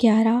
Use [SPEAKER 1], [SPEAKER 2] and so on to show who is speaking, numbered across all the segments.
[SPEAKER 1] 11।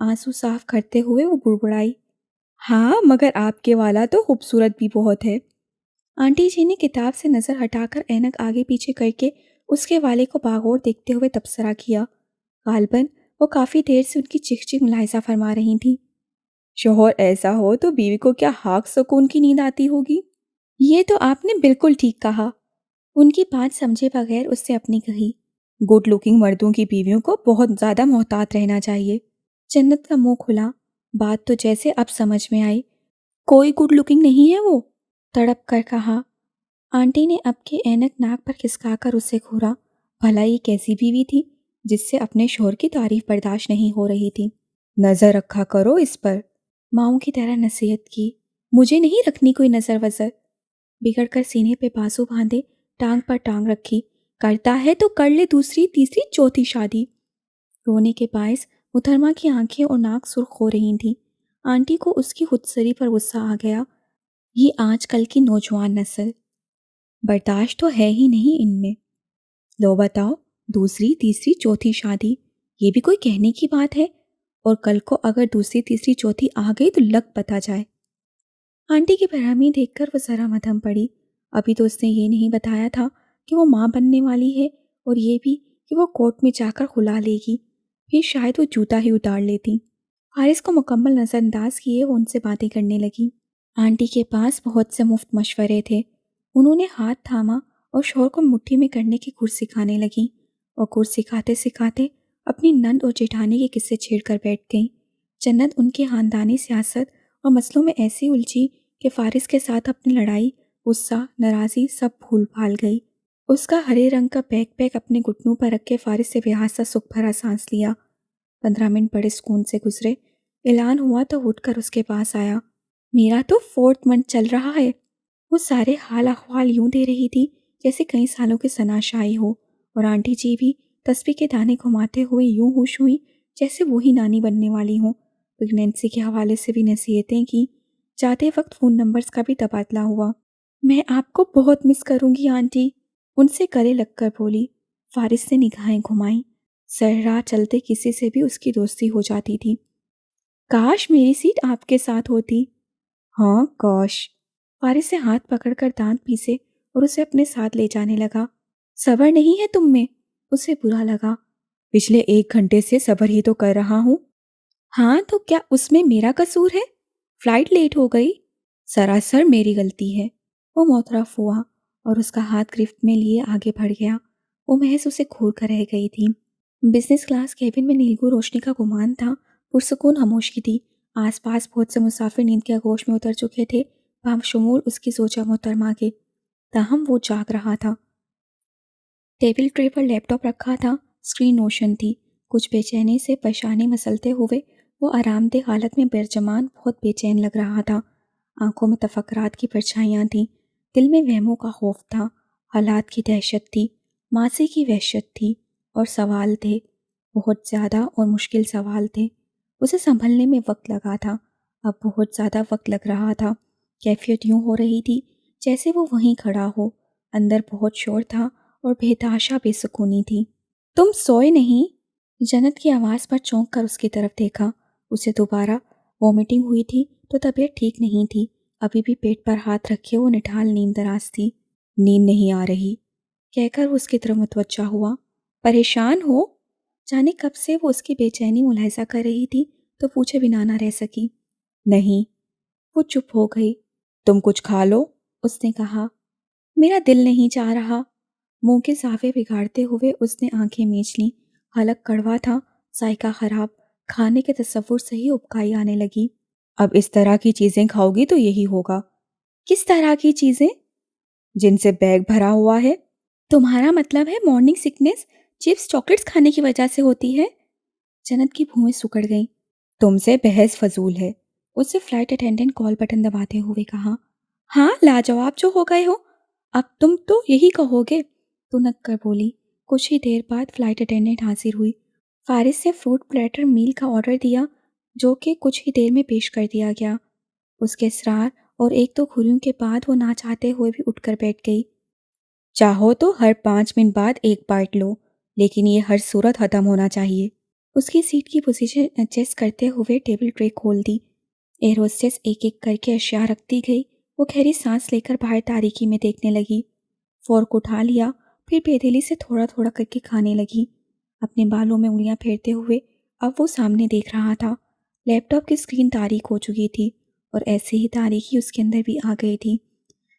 [SPEAKER 1] آنسو صاف کرتے ہوئے وہ بڑبڑائی، ہاں مگر آپ کے والا تو خوبصورت بھی بہت ہے۔ آنٹی جی نے کتاب سے نظر ہٹا کر اینک آگے پیچھے کر کے اس کے والے کو باغور دیکھتے ہوئے تبصرہ کیا۔ غالباً وہ کافی دیر سے ان کی چیخ چیخ ملاحظہ فرما رہی تھیں۔ شوہر ایسا ہو تو بیوی کو کیا حق سکون کی نیند آتی ہوگی؟ یہ تو آپ نے بالکل ٹھیک کہا۔ ان کی بات سمجھے بغیر اس سے اپنی کہی، گڈ لکنگ مردوں کی بیویوں کو بہت زیادہ محتاط رہنا چاہیے۔ جنت کا منہ کھلا، بات تو جیسے اب سمجھ میں آئی۔ کوئی گڈ لکنگ نہیں ہے وہ، تڑپ کر کہا۔ آنٹی نے اب کے اینک ناک پر کھسکا کر اسے گھورا۔ بھلا یہ کیسی بیوی تھی جس سے اپنے شوہر کی تعریف برداشت نہیں ہو رہی تھی؟ نظر رکھا کرو اس پر، ماؤں کی طرح نصیحت کی۔ مجھے نہیں رکھنی کوئی نظر وزر۔ بگڑ کر سینے پہ بازو باندھے ٹانگ پر ٹانگ رکھی، کرتا ہے تو کر لے دوسری تیسری چوتھی شادی۔ رونے کے باعث محترمہ کی آنکھیں اور ناک سرخ ہو رہی تھیں۔ آنٹی کو اس کی خودسری پر غصہ آ گیا۔ یہ آج کل کی نوجوان نسل، برداشت تو ہے ہی نہیں ان میں۔ لو بتاؤ، دوسری تیسری چوتھی شادی، یہ بھی کوئی کہنے کی بات ہے؟ اور کل کو اگر دوسری تیسری چوتھی آ گئی تو لگ پتا جائے۔ آنٹی کی برہمی دیکھ کر وہ ذرا مدھم پڑی۔ ابھی تو اس نے یہ نہیں بتایا تھا کہ وہ ماں بننے والی ہے، اور یہ بھی کہ وہ کورٹ میں جا کر کھلا لے گی، پھر شاید وہ جوتا ہی اتار لیتی۔ حارث کو مکمل نظر انداز کیے وہ ان سے باتیں کرنے لگی۔ آنٹی کے پاس بہت سے مفت مشورے تھے۔ انہوں نے ہاتھ تھاما اور شوہر کو مٹھی میں کرنے کی کورس سکھانے لگیں، اور کورس سکھاتے سکھاتے اپنی نند اور جیٹھانی کے قصے چھیڑ کر بیٹھ گئیں۔ جنت ان کے خاندانی سیاست اور مسئلوں میں ایسی الجھی کہ فارس کے ساتھ اپنی لڑائی، غصہ، ناراضی سب بھول بھال گئی۔ اس کا ہرے رنگ کا بیگ پیک اپنے گھٹنوں پر رکھ کے فارس سے بےحاسہ سکھ بھرا سانس لیا۔ 15 منٹ بڑے سکون سے گزرے۔ اعلان ہوا تو اٹھ کر اس کے پاس آیا۔ میرا تو 4th منتھ چل رہا ہے۔ وہ سارے حال احوال یوں دے رہی تھی جیسے کئی سالوں کی ثناءشاہی ہو، اور آنٹی جی بھی تسبیح کے دانے گھماتے ہوئے یوں ہوش ہوئی جیسے وہی نانی بننے والی ہوں۔ پریگنینسی کے حوالے سے بھی نصیحتیں کی۔ جاتے وقت فون نمبرز کا بھی تبادلہ ہوا۔ میں آپ کو بہت مس کروں گی آنٹی، ان سے گلے لگ کر بولی۔ فارس نے نگاہیں گھمائیں۔ سر راہ چلتے کسی سے بھی اس کی دوستی ہو جاتی تھی۔ کاش میری سیٹ آپ کے ساتھ ہوتی۔ ہاں کاش۔ فارس سے ہاتھ پکڑ کر دانت پیسے اور اسے اپنے ساتھ لے جانے لگا۔ صبر نہیں ہے تم میں؟ اسے برا لگا۔ پچھلے 1 گھنٹے سے صبر ہی تو کر رہا ہوں۔ ہاں تو کیا اس میں میرا قصور ہے؟ فلائٹ لیٹ ہو گئی؟ سراسر میری غلطی ہے۔ وہ معترف ہوا اور اس کا ہاتھ گرفت میں لیے آگے بڑھ گیا۔ وہ محض اسے گھور کر رہ گئی تھی۔ بزنس کلاس کیبن میں نیلگو روشنی کا گمان تھا۔ پرسکون خاموشی تھی۔ آس پاس بہت سے مسافر نیند کے آغوش میں اتر چکے تھے، بشمول اس کی زوجہ محترمہ کے۔ تاہم وہ جاگ رہا تھا۔ ٹیبل ٹرے پر لیپ ٹاپ رکھا تھا، اسکرین روشن تھی۔ کچھ بے چینی سے پیشانی مسلتے ہوئے وہ آرام دہ حالت میں بیرجمان بہت بے چین لگ رہا تھا۔ آنکھوں میں تفکرات کی پرچھائیاں تھیں، دل میں وہموں کا خوف تھا، حالات کی دہشت تھی، ماضی کی وحشت تھی، اور سوال تھے، بہت زیادہ اور مشکل سوال تھے۔ اسے سنبھلنے میں وقت لگا تھا، اب بہت زیادہ وقت لگ رہا تھا۔ کیفیت یوں ہو رہی تھی جیسے وہ وہیں کھڑا ہو، اندر بہت شور تھا اور بےتحاشا بے سکونی تھی۔ تم سوئے نہیں؟ جنت کی آواز پر چونک کر اس کی طرف دیکھا۔ اسے دوبارہ وومیٹنگ ہوئی تھی تو طبیعت ٹھیک نہیں تھی۔ ابھی بھی پیٹ پر ہاتھ رکھے وہ نٹھال نیند دراز تھی۔ نیند نہیں آ رہی کہہ کر وہ اس کی طرف متوجہ ہوا۔ پریشان ہو؟ جانے کب سے وہ اس کی بے چینی ملاحظہ کر رہی تھی تو پوچھے بنا نہ رہ سکی۔ نہیں۔ وہ چپ ہو گئی۔ تم کچھ کھا لو، اس نے کہا۔ میرا دل نہیں چاہ رہا۔ منہ کے زاویے بگاڑتے ہوئے اس نے آنکھیں میچ لیں۔ حلق کڑوا تھا، ذائقہ خراب، کھانے کے تصور سے ہی ابکائی آنے لگی۔ اب اس طرح کی چیزیں کھاؤ گی تو یہی ہوگا۔ کس طرح کی چیزیں؟ جن سے بیگ بھرا ہوا ہے۔ تمہارا مطلب ہے مارننگ سکنس چپس چاکلیٹس کھانے کی وجہ سے ہوتی ہے؟ جنت کی بھویں سکڑ گئیں۔ تم سے بحث فضول ہے، اس سے فلائٹ اٹینڈنٹ کال بٹن دباتے ہوئے کہا۔ ہاں لاجواب جو ہو گئے ہو، اب تم تو یہی کہو گے، تو نک کر بولی۔ کچھ ہی دیر بعد فلائٹ اٹینڈنٹ حاضر ہوئی۔ فارس سے فروٹ پلیٹر میل کا آرڈر دیا جو کہ کچھ ہی دیر میں پیش کر دیا گیا۔ اس کے اصرار اور 1-2 گھریوں کے بعد وہ نہ چاہتے ہوئے بھی اٹھ کر بیٹھ گئی۔ چاہو تو ہر 5 منٹ بعد ایک بائٹ لو، لیکن یہ ہر صورت ختم ہونا چاہیے۔ اس کی سیٹ کی پوزیشن ایڈجسٹ کرتے ہوئے ٹیبل ٹرے کھول دی۔ ایئر ہوسٹس ایک ایک کر کے اشیاء رکھتی گئی۔ وہ گہری سانس لے کر باہر تاریکی میں دیکھنے لگی۔ فورک اٹھا لیا، پھر بے دلی سے تھوڑا تھوڑا کر کے کھانے لگی۔ اپنے بالوں میں انگلیاں پھیرتے ہوئے اب وہ سامنے دیکھ رہا تھا۔ لیپ ٹاپ کی اسکرین تاریک ہو چکی تھی اور ایسے ہی تاریکی اس کے اندر بھی آ گئی تھی۔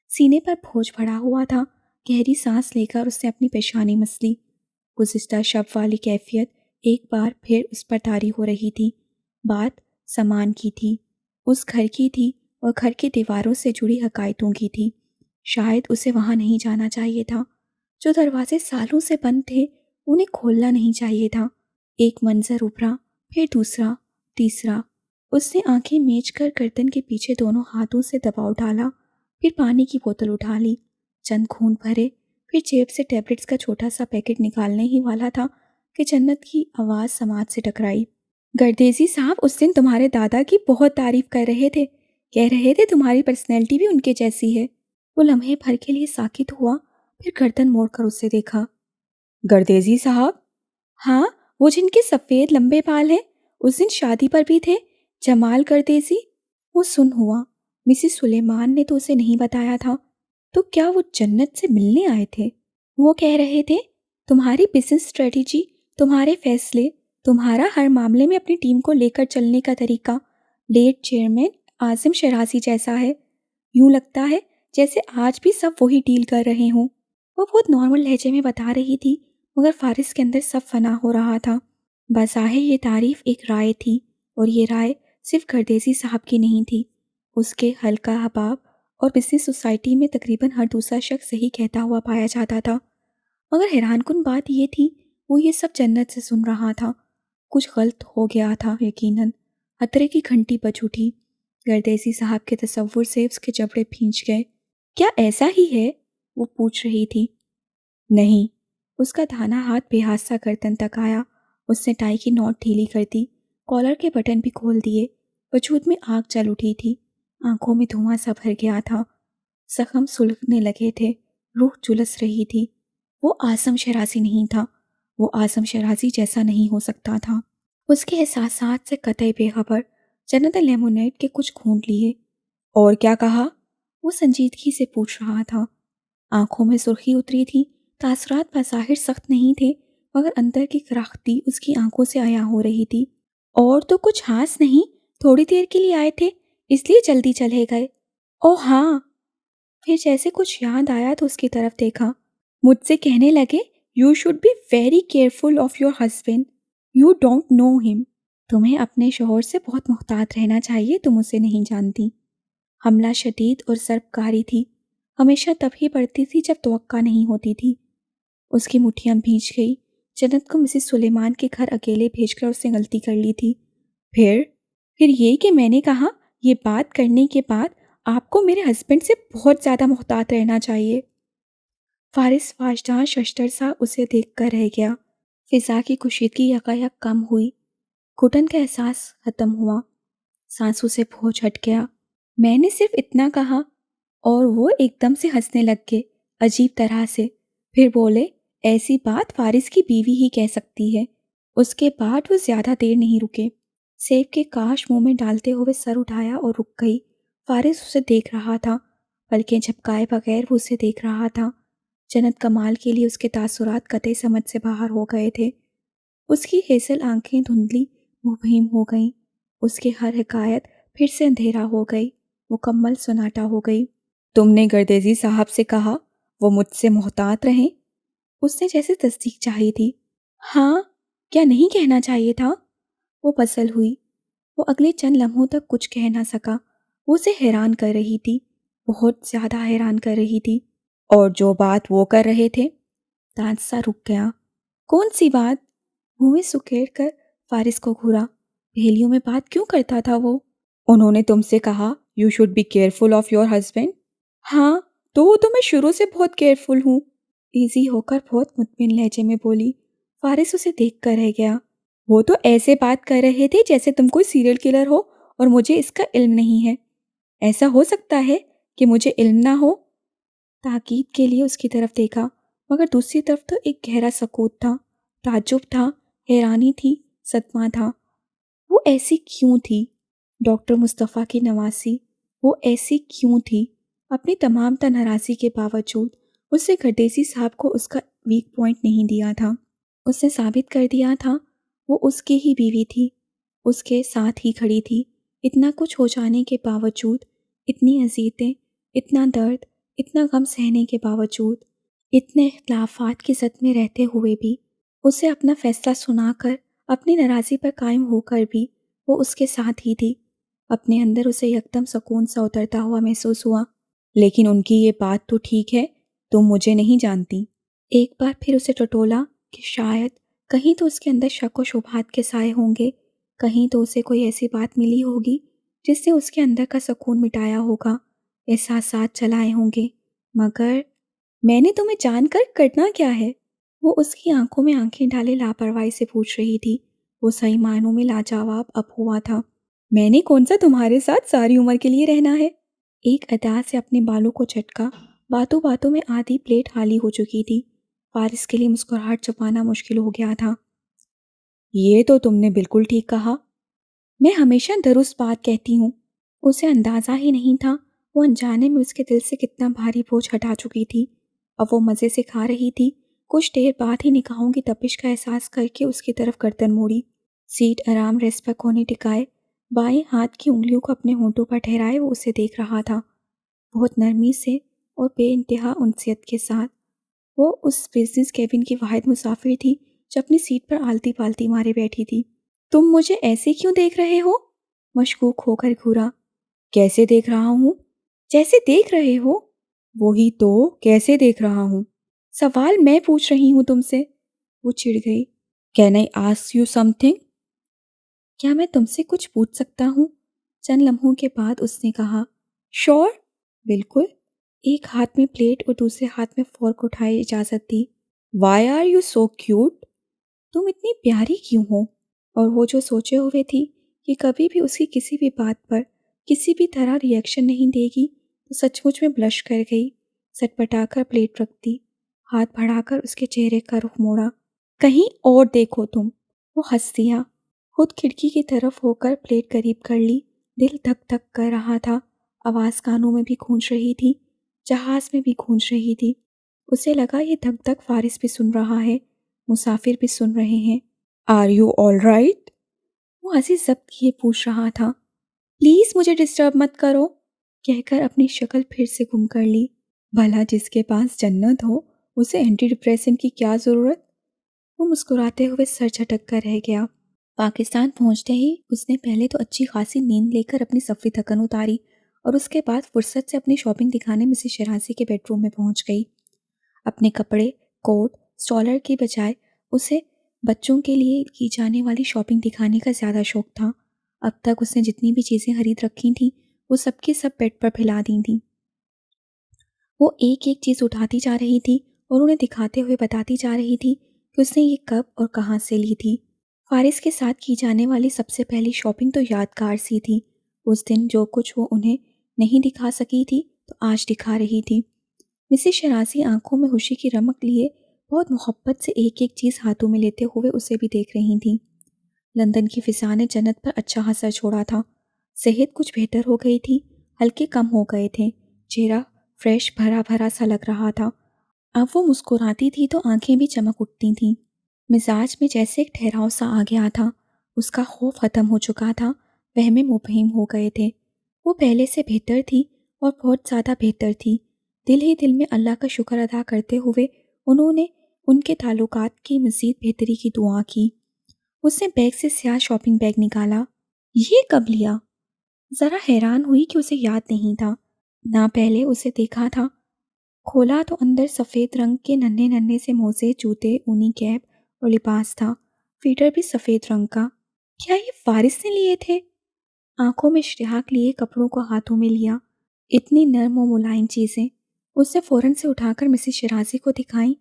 [SPEAKER 1] سینے پر بوجھ پڑا ہوا تھا۔ گہری سانس لے کر اس نے اپنی پیشانی مسلی۔ گزشتہ شب والی کیفیت ایک بار پھر اس پر طاری ہو رہی تھی۔ بات سامان کی تھی، اس گھر کی تھی اور گھر کی دیواروں سے جڑی حکایتوں کی تھی۔ شاید اسے وہاں نہیں جانا چاہیے تھا۔ جو دروازے سالوں سے بند تھے انہیں کھولنا نہیں چاہیے تھا۔ ایک منظر ابھرا، پھر دوسرا، تیسرا۔ اس نے آنکھیں میچ کر گردن کے پیچھے دونوں ہاتھوں سے دباؤ ڈالا، پھر پانی کی بوتل اٹھا لی، چند گھونٹ بھرے، پھر جیب سے ٹیبلٹس کا چھوٹا سا پیکٹ نکالنے ہی والا تھا کہ جنت کی آواز سماعت سے ٹکرائی۔ گردیزی صاحب اس دن تمہارے دادا کی بہت تعریف کر رہے تھے، کہہ رہے تھے تمہاری پرسنالٹی بھی ان کے جیسی ہے۔ وہ لمحے بھر کے لیے ساکت ہوا، پھر گردن موڑ کر اسے دیکھا۔ گردیزی صاحب؟ ہاں، وہ جن کے سفید لمبے بال ہیں، اس دن شادی پر بھی تھے، جمال گردیزی۔ وہ سن ہوا، مسز سلیمان نے تو اسے نہیں بتایا تھا، تو کیا وہ جنت سے ملنے آئے تھے؟ وہ کہہ رہے تھے تمہاری بزنس اسٹریٹجی، تمہارے فیصلے، تمہارا ہر معاملے میں اپنی ٹیم کو لے کر چلنے کا طریقہ لیٹ چیئرمین اعظم شیرازی جیسا ہے۔ یوں لگتا ہے جیسے آج بھی سب وہی ڈیل کر رہے ہوں۔ وہ بہت نارمل لہجے میں بتا رہی تھی، مگر فارس کے اندر سب فنا ہو رہا تھا۔ بظاہر یہ تعریف ایک رائے تھی، اور یہ رائے صرف گردیزی صاحب کی نہیں تھی۔ اس کے حلقہ احباب اور بزنس سوسائٹی میں تقریباً ہر دوسرا شخص صحیح کہتا ہوا پایا جاتا تھا۔ مگر حیران کن بات یہ تھی، وہ یہ سب جنت سے سن رہا تھا۔ کچھ غلط ہو گیا تھا یقیناً۔ خطرے کی گھنٹی بج اٹھی۔ گردیزی صاحب کے تصور سے اس کے جبڑے بھینچ گئے۔ کیا ایسا ہی ہے؟ وہ پوچھ رہی تھی۔ نہیں۔ اس کا دھانا ہاتھ بے حادثہ گردن تک آیا۔ اس نے ٹائی کی نوٹ ڈھیلی کر دی، کالر کے بٹن بھی کھول دیے۔ وجود میں آگ جل اٹھی تھی، آنکھوں میں دھواں سا بھر گیا تھا، زخم سلگنے لگے تھے، روح جلس رہی تھی۔ وہ اعظم شیرازی نہیں تھا، وہ اعظم شیرازی جیسا نہیں ہو سکتا تھا۔ اس کے احساسات سے قطعی بے خبر، جنت نے لیمونیڈ کے کچھ گھونٹ لیے۔ اور کیا کہا؟ وہ سنجیدگی سے پوچھ رہا تھا۔ آنکھوں میں سرخی اتری تھی۔ تاثرات بظاہر سخت نہیں تھے، مگر اندر کی کراہتی اس کی آنکھوں سے عیاں ہو رہی تھی۔ اور تو کچھ خاص نہیں، تھوڑی دیر کے لیے آئے تھے، اس لیے جلدی چلے گئے۔ اوہ ہاں۔ پھر جیسے کچھ یاد آیا تو اس کی طرف دیکھا۔ مجھ سے کہنے لگے you should be very careful of your husband, you don't know hmm. تمہیں اپنے شوہر سے بہت محتاط رہنا چاہیے، تم اسے نہیں جانتی۔ حملہ شدید اور ضرب کاری تھی، ہمیشہ تب ہی پڑتی تھی جب توقع نہیں ہوتی تھی۔ اس کی مٹھیاں بھیج گئی۔ جنت کو مسز سلیمان کے گھر اکیلے بھیج کر اس نے غلطی کر لی تھی۔ پھر یہ کہ میں نے کہا یہ بات کرنے کے بعد آپ کو میرے ہسبینڈ سے بہت زیادہ محتاط رہنا چاہیے۔ فارس واجدان ششتر سا اسے دیکھ کر رہ گیا۔ فضا کی کشیدگی یکایک کم ہوئی، گھٹن کا احساس ختم ہوا، سانسوں سے بوجھ ہٹ گیا۔ میں نے صرف اتنا کہا، اور وہ ایک دم سے ہنسنے لگ گئے، عجیب طرح سے۔ پھر بولے ایسی بات فارس کی بیوی ہی کہہ سکتی ہے۔ اس کے بعد وہ زیادہ دیر نہیں رکے۔ سیب کے کاش منہ میں ڈالتے ہوئے سر اٹھایا اور رک گئی۔ فارس اسے دیکھ رہا تھا، پلکیں جھپکائے بغیر وہ اسے دیکھ رہا تھا۔ جنت کمال کے لیے اس کے تاثرات قطعی سمجھ سے باہر ہو گئے تھے۔ اس کی ہیزل آنکھیں دھندلی مبہم ہو گئیں۔ اس کی ہر حکایت پھر سے اندھیرا ہو گئی، مکمل سناٹا ہو گئی۔ تم نے گردیزی صاحب سے کہا وہ مجھ سے محتاط رہیں؟ اس نے جیسے تصدیق چاہی تھی۔ ہاں، کیا نہیں کہنا چاہیے تھا؟ وہ پزل ہوئی۔ وہ اگلے چند لمحوں تک کچھ کہہ نہ سکا۔ وہ اسے حیران کر رہی تھی، بہت زیادہ حیران کر رہی تھی۔ اور جو بات وہ کر رہے تھے؟ تانسا رک گیا۔ کون سی بات؟ منہ سکیڑ کر فارس کو گھورا۔ پہیلیوں میں بات کیوں کرتا تھا وہ؟ انہوں نے تم سے کہا you should be careful of your husband. ہاں، تو میں شروع سے بہت کیئرفل ہوں، ایزی ہو کر بہت مطمئن لہجے میں بولی۔ فارس اسے دیکھ کر رہ گیا۔ وہ تو ایسے بات کر رہے تھے جیسے تم کوئی سیریل کلر ہو اور مجھے اس کا علم نہیں ہے۔ ایسا ہو سکتا ہے کہ مجھے علم نہ ہو؟ تاکید کے لیے اس کی طرف دیکھا، مگر دوسری طرف تو ایک گہرا سکوت تھا، تعجب تھا، حیرانی تھی، صدمہ تھا۔ وہ ایسی کیوں تھی؟ ڈاکٹر مصطفیٰ کی نواسی، وہ ایسی کیوں تھی؟ اپنی تمام ناراضی کے باوجود اس نے گردیسی صاحب کو اس کا ویک پوائنٹ نہیں دیا تھا۔ اس نے ثابت کر دیا تھا وہ اس کی ہی بیوی تھی، اس کے ساتھ ہی کھڑی تھی۔ اتنا کچھ ہو جانے کے باوجود، اتنی اذیتیں، اتنا درد، اتنا غم سہنے کے باوجود، اتنے اختلافات کی زد میں رہتے ہوئے بھی اسے اپنا فیصلہ سنا کر، اپنی ناراضی پر قائم ہو کر بھی وہ اس کے ساتھ ہی تھی۔ اپنے اندر اسے یکدم سکون سا اترتا ہوا محسوس ہوا۔ لیکن ان کی یہ بات تو ٹھیک ہے، تم مجھے نہیں جانتی۔ ایک بار پھر اسے ٹٹولا کہ شاید کہیں تو اس کے اندر شک و شبہات کے سائے ہوں گے، کہیں تو اسے کوئی ایسی بات ملی ہوگی جس نے اس کے اندر کا سکون مٹایا ہوگا، احساسات چلائے ہوں گے۔ مگر میں نے تمہیں جان کر کرنا کیا ہے؟ وہ اس کی آنکھوں میں آنکھیں ڈالے لاپرواہی سے پوچھ رہی تھی۔ وہ صحیح معنوں میں لاجواب اب ہوا تھا۔ میں نے کون سا تمہارے ساتھ ساری عمر کے لیے رہنا ہے؟ ایک ادا سے اپنے بالوں کو جھٹکا، باتوں باتوں میں آدھی پلیٹ خالی ہو چکی تھی۔ فارس کے لیے مسکراہٹ چھپانا مشکل ہو گیا تھا۔ یہ تو تم نے بالکل ٹھیک کہا، میں ہمیشہ درست بات کہتی ہوں۔ اسے اندازہ ہی نہیں تھا وہ انجانے میں اس کے دل سے کتنا بھاری بوجھ ہٹا چکی تھی۔ اب وہ مزے سے کھا رہی تھی۔ کچھ دیر بعد ہی نگاہوں کی تپش کا احساس کر کے اس کی طرف گردن موڑی، سیٹ آرام ریس پر کونے ٹکائے، بائیں ہاتھ کی انگلیوں کو اپنے ہونٹوں پر ٹھہرائے وہ اسے دیکھ رہا تھا، بہت نرمی سے اور بے انتہا انسیت کے ساتھ۔ وہ اس بزنس کیبن کی واحد مسافر تھی جو اپنی سیٹ پر آلتی پالتی مارے بیٹھی تھی۔ تم مجھے ایسے کیوں دیکھ رہے ہو؟ مشکوک ہو کر گھورا۔ کیسے دیکھ رہا ہوں؟ جیسے دیکھ رہے ہو۔ وہی تو، کیسے دیکھ رہا ہوں؟ سوال میں پوچھ رہی ہوں تم سے۔ وہ چڑ گئی۔ Can I ask you something؟ کیا میں تم سے کچھ پوچھ سکتا ہوں؟ چند لمحوں کے بعد اس نے کہا، شور، بالکل۔ ایک ہاتھ میں پلیٹ اور دوسرے ہاتھ میں فورک اٹھائے اجازت دی۔ Why are you so cute؟ تم اتنی پیاری کیوں ہو؟ اور وہ جو سوچے ہوئے تھی کہ کبھی بھی اس کی کسی بھی بات پر کسی بھی طرح ری ایکشن نہیں دے گی، تو سچ مچ میں بلش کر گئی۔ سٹ پٹا کر پلیٹ رکھ دی، ہاتھ بڑھا کر اس کے چہرے کا رخ موڑا۔ کہیں اور دیکھو تم۔ وہ ہنس دیا، خود کھڑکی کی طرف ہو کر پلیٹ قریب کر لی۔ دل دھک دھک کر رہا تھا، آواز کانوں میں بھی گونج رہی تھی، جہاز میں بھی گونج رہی تھی۔ اسے لگا یہ دھک دھک فارس بھی سن رہا ہے، مسافر بھی سن رہے ہیں۔ Are you all right? وہ عزیز ضبط کیے پوچھ رہا تھا۔ پلیز مجھے ڈسٹرب مت کرو، کہہ کر اپنی شکل پھر سے گم کر لی۔ بھلا جس کے پاس جنت ہو اسے اینٹی ڈپریسنٹ کی کیا ضرورت؟ وہ مسکراتے ہوئے سر جھٹک کر رہ گیا۔ پاکستان پہنچتے ہی اس نے پہلے تو اچھی خاصی نیند لے کر اپنی سفری تھکن اتاری، اور اس کے بعد فرصت سے اپنی شاپنگ دکھانے مسز شیرازی کے بیڈ روم میں پہنچ گئی۔ اپنے کپڑے، کوٹ، اسٹالر کی بجائے اسے بچوں کے لیے کی جانے والی شاپنگ دکھانے کا زیادہ شوق تھا۔ اب تک اس نے جتنی بھی چیزیں خرید رکھی تھیں وہ سب کی سب بیڈ پر پھیلا دی تھیں۔ وہ ایک ایک چیز اٹھاتی جا رہی تھی اور انہیں دکھاتے ہوئے بتاتی جا رہی تھی کہ اس نے یہ کب اور کہاں سے لی تھی۔ فارس کے ساتھ کی جانے والی سب سے پہلی شاپنگ تو یادگار سی تھی۔ اس دن جو کچھ وہ انہیں نہیں دکھا سکی تھی تو آج دکھا رہی تھی۔ مسز شیرازی آنکھوں میں خوشی کی رمق لیے بہت محبت سے ایک ایک چیز ہاتھوں میں لیتے ہوئے اسے بھی دیکھ رہی تھیں۔ لندن کی فضا نے جنت پر اچھا اثر چھوڑا تھا۔ صحت کچھ بہتر ہو گئی تھی، ہلکے کم ہو گئے تھے، چہرہ فریش بھرا بھرا سا لگ رہا تھا۔ اب وہ مسکراتی تھی تو آنکھیں بھی چمک اٹھتی تھیں۔ مزاج میں جیسے ایک ٹھہراؤ سا آ گیا تھا۔ اس کا خوف ختم ہو چکا تھا، وہمیں مبہم ہو گئے تھے۔ وہ پہلے سے بہتر تھی اور بہت زیادہ بہتر تھی۔ دل ہی دل میں اللہ کا شکر ادا کرتے ہوئے انہوں نے ان کے تعلقات کی مزید بہتری کی دعا کی۔ اس نے بیگ سے سیاہ شاپنگ بیگ نکالا۔ یہ کب لیا؟ ذرا حیران ہوئی کہ اسے یاد نہیں تھا، نہ پہلے اسے دیکھا تھا۔ کھولا تو اندر سفید رنگ کے ننھے ننھے سے موزے، جوتے، اونی کیپ اور لباس تھا، فیٹر بھی سفید رنگ کا۔ کیا یہ فارس نے لیے تھے؟ آنکھوں میں اشتیاق لیے کپڑوں کو ہاتھوں میں لیا۔ اتنی نرم و ملائم چیزیں اس نے فوراً سے اٹھا کر مسز شیرازی کو دکھائیں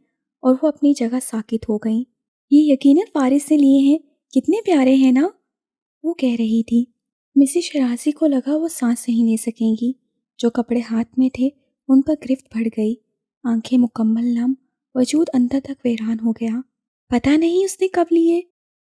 [SPEAKER 1] اور وہ اپنی جگہ ساکت ہو گئیں۔ یہ یقیناً فارس نے لیے ہیں، کتنے پیارے ہیں نا؟ وہ کہہ رہی تھی۔ مسز شیرازی کو لگا وہ سانس نہیں لے سکیں گی۔ جو کپڑے ہاتھ میں تھے ان پر گرفت بڑھ گئی، آنکھیں مکمل نم، وجود اندر تک ویران ہو گیا۔ پتہ نہیں اس نے کب لیے،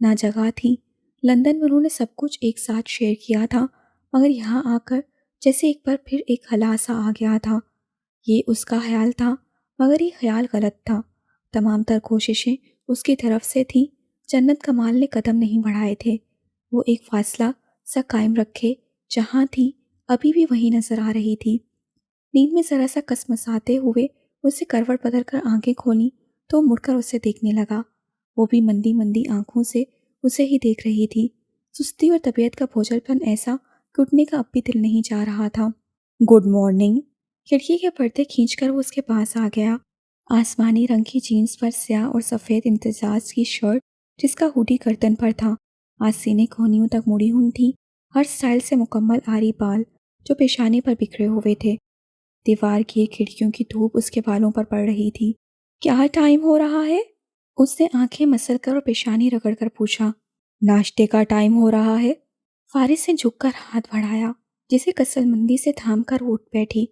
[SPEAKER 1] نہ جگہ تھی۔ لندن میں انہوں نے سب کچھ ایک ساتھ شیئر کیا تھا، مگر یہاں آ کر جیسے ایک بار پھر ایک خلا سا آ گیا تھا۔ یہ اس کا خیال تھا، مگر یہ خیال غلط تھا۔ تمام تر کوششیں اس کی طرف سے تھیں۔ جنت کمال نے قدم نہیں بڑھائے تھے۔ وہ ایک فاصلہ سا قائم رکھے، جہاں تھی ابھی بھی وہی نظر آ رہی تھی۔ نیند میں ذرا سا کسمساتے ہوئے اسے کروٹ بدل کر آنکھیں کھولیں تو مڑ کر اسے دیکھنے لگا۔ وہ بھی مندی مندی آنکھوں سے اسے ہی دیکھ رہی تھی۔ سستی اور طبیعت کا بوجھل پن ایسا کہ اٹھنے کا اب بھی دل نہیں چاہ رہا تھا۔ Good morning. کھڑکی کے پردے کھینچ کر وہ اس کے پاس آ گیا۔ آسمانی رنگ کی جینس پر سیاہ اور سفید امتزاج کی شرٹ، جس کا ہوڈی گردن پر تھا، آج سینے کونیوں تک مڑی ہوئی تھی۔ ہر سٹائل سے مکمل آری بال جو پیشانی پر بکھرے ہوئے تھے۔ دیوار کی کھڑکیوں کی دھوپ اس کے بالوں پر پڑ رہی تھی۔ کیا ٹائم ہو رہا ہے؟ اس نے آنکھیں مسل کر اور پیشانی رگڑ کر پوچھا۔ ناشتے کا ٹائم ہو رہا ہے۔ فارس نے جھک کر ہاتھ بڑھایا، جسے کسل مندی سے تھام کر وہ اٹھ بیٹھی۔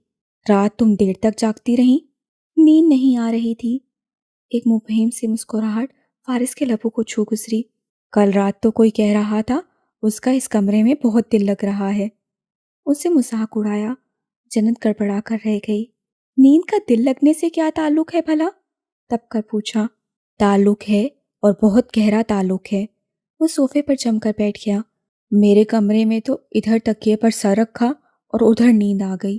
[SPEAKER 1] رات تم دیر تک جاگتی رہیں؟ نیند نہیں آ رہی تھی۔ ایک مبہم سی مسکراہٹ فارس کے لبوں کو چھو گزری۔ کل رات تو کوئی کہہ رہا تھا اس کا اس کمرے میں بہت دل لگ رہا ہے۔ اسے مذاق اڑایا۔ جنت گڑبڑا کر رہ گئی۔ نیند کا دل لگنے سے کیا تعلق ہے بھلا؟ تب کر پوچھا۔ تعلق ہے، اور بہت گہرا تعلق ہے۔ وہ صوفے پر جم کر بیٹھ گیا۔ میرے کمرے میں تو ادھر تکیے پر سر رکھا اور ادھر نیند آ گئی۔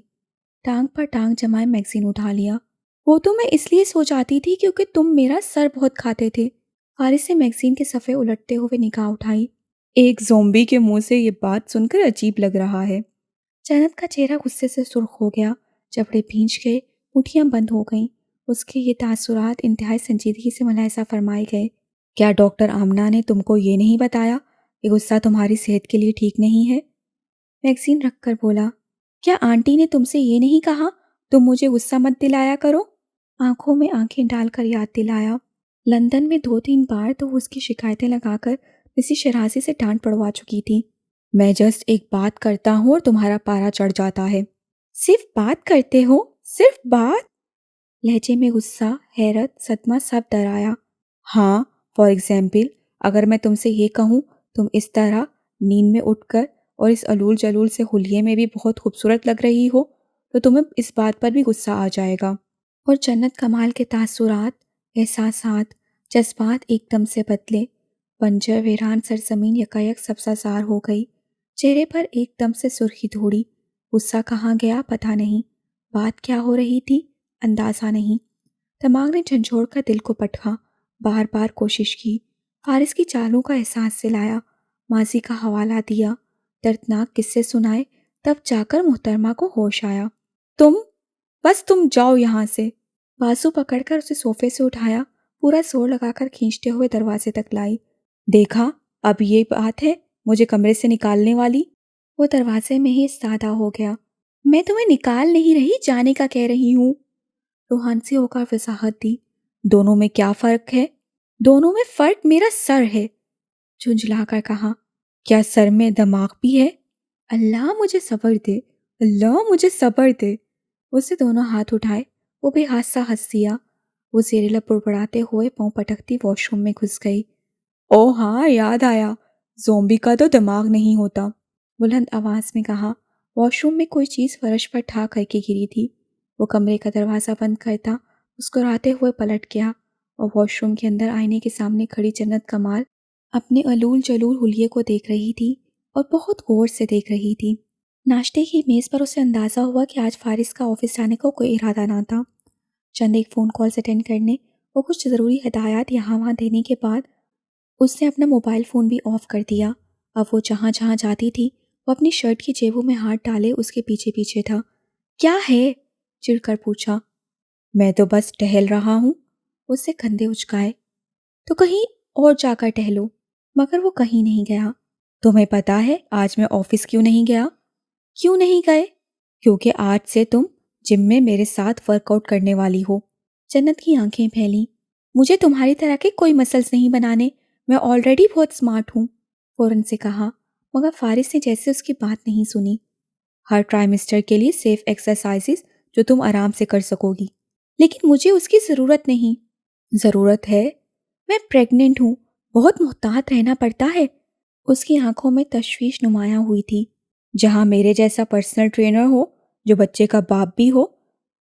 [SPEAKER 1] ٹانگ پر ٹانگ جمائے میگزین اٹھا لیا۔ وہ تو میں اس لیے سو جاتی تھی کیونکہ تم میرا سر بہت کھاتے تھے۔ فارس نے میگزین کے صفحے الٹتے ہوئے نگاہ اٹھائی۔ ایک زومبی کے منہ سے یہ بات سن کر عجیب لگ رہا ہے۔ جنت کا چہرہ غصے سے سرخ ہو گیا۔ جبڑے بھینچ گئے، مٹھیاں بند ہو گئیں۔ اس کے یہ تاثرات انتہائی سنجیدگی سے ملاحظہ فرمائے گئے۔ کیا ڈاکٹر آمنہ نے تم کو یہ نہیں بتایا کہ غصہ تمہاری صحت کے لیے ٹھیک نہیں ہے؟ میگزین رکھ کر بولا۔ کیا آنٹی نے تم سے یہ نہیں کہا تم مجھے غصہ مت دلایا کرو؟ آنکھوں میں آنکھیں ڈال کر یاد دلایا۔ لندن میں 2-3 بار تو وہ اس کی شکایتیں لگا کر کسی شرازی سے ڈانٹ پڑوا چکی تھی۔ میں جسٹ ایک بات کرتا ہوں اور تمہارا پارا چڑھ جاتا ہے۔ صرف بات کرتے ہو؟ صرف بات؟ لہجے میں غصہ، حیرت، صدمہ سب در آیا۔ ہاں، فار ایگزامپل، اگر میں تم سے یہ کہوں تم اس طرح نیند میں اٹھ کر اور اس علول جلول سے حلیے میں بھی بہت خوبصورت لگ رہی ہو تو تمہیں اس بات پر بھی غصہ آ جائے گا۔ اور جنت کمال کے تاثرات، احساسات، جذبات ایک دم سے بدلے۔ بنجر ویران سرزمین یکایک سبزہ زار ہو گئی۔ چہرے پر ایک دم سے سرخی دوڑی۔ غصہ کہاں گیا پتہ نہیں، بات کیا ہو رہی تھی اندازہ نہیں۔ دماغ نے جھنجھوڑ کر دل کو پٹکا، بار بار کوشش کی، فارس کی چالوں کا احساس دلایا، ماضی کا حوالہ دیا، دردناک قصے سنائے، تب جا کر محترمہ کو ہوش آیا۔ تم جاؤ یہاں سے۔ بازو پکڑ کر اسے صوفے سے اٹھایا، پورا زور لگا کر کھینچتے ہوئے دروازے تک لائی۔ دیکھا، اب یہ بات ہے مجھے کمرے سے نکالنے والی؟ وہ دروازے میں ہی استادہ ہو گیا۔ میں تمہیں نکال نہیں رہی، جانے کا کہہ رہی ہوں۔ روحانسی ہو کر وضاحت دی۔ دونوں میں کیا فرق ہے؟ دونوں میں فرق میرا سر ہے، جھنجھلا کر کہا۔ کیا سر میں دماغ بھی ہے؟ اللہ مجھے صبر دے، اللہ مجھے صبر دے۔ اسے دونوں ہاتھ اٹھائے، وہ بھی حادثہ ہنس دیا۔ وہ زیر لب بڑبڑاتے ہوئے پاؤں پٹکتی واش روم میں گھس گئی۔ او ہاں، یاد آیا، زومبی کا تو دماغ نہیں ہوتا، بلند آواز میں کہا۔ واش روم میں کوئی چیز فرش پر ٹھا کر کے گری تھی۔ وہ کمرے کا دروازہ بند کرتا مسکراتے ہوئے پلٹ گیا اور واش روم کے اندر آئینے کے سامنے کھڑی جنت کمال اپنے علول جلول حلیے کو دیکھ رہی تھی اور بہت غور سے دیکھ رہی تھی۔ ناشتے کی میز پر اسے اندازہ ہوا کہ آج فارس کا آفس جانے کا کوئی ارادہ نہ تھا۔ چند ایک فون کالز اٹینڈ کرنے اور کچھ ضروری ہدایات یہاں وہاں دینے کے بعد اس نے اپنا موبائل فون بھی آف کر دیا۔ اب وہ جہاں جہاں جاتی تھی وہ اپنی شرٹ کی جیبوں میں ہاتھ ڈالے اس کے پیچھے پیچھے تھا۔ کیا ہے؟ چڑ کر پوچھا۔ میں تو بس ٹہل رہا ہوں، اس سے کندھے اچکائے۔ تو کہیں اور جا کر ٹہلو۔ مگر وہ کہیں نہیں گیا۔ تمہیں پتا ہے آج میں آفس کیوں نہیں گیا؟ کیوں نہیں گئے؟ کیونکہ آج سے تم جم میں میرے ساتھ ورک آؤٹ کرنے والی ہو۔ جنت کی آنکھیں پھیلیں۔ مجھے تمہاری طرح کے کوئی مسلز نہیں بنانے، میں آلریڈی بہت سمارٹ ہوں، فوراً سے کہا، مگر فارس نے جیسے اس کی بات نہیں سنی۔ ہر ٹرائیمسٹر کے لیے سیف ایکسرسائزز جو تم آرام سے کر سکو گی، لیکن مجھے اس کی ضرورت نہیں۔ ضرورت ہے؟ میں پریگننٹ ہوں، بہت محتاط رہنا پڑتا ہے۔ اس کی آنکھوں میں تشویش نمایاں ہوئی تھی۔ جہاں میرے جیسا پرسنل ٹرینر ہو جو بچے کا باپ بھی ہو،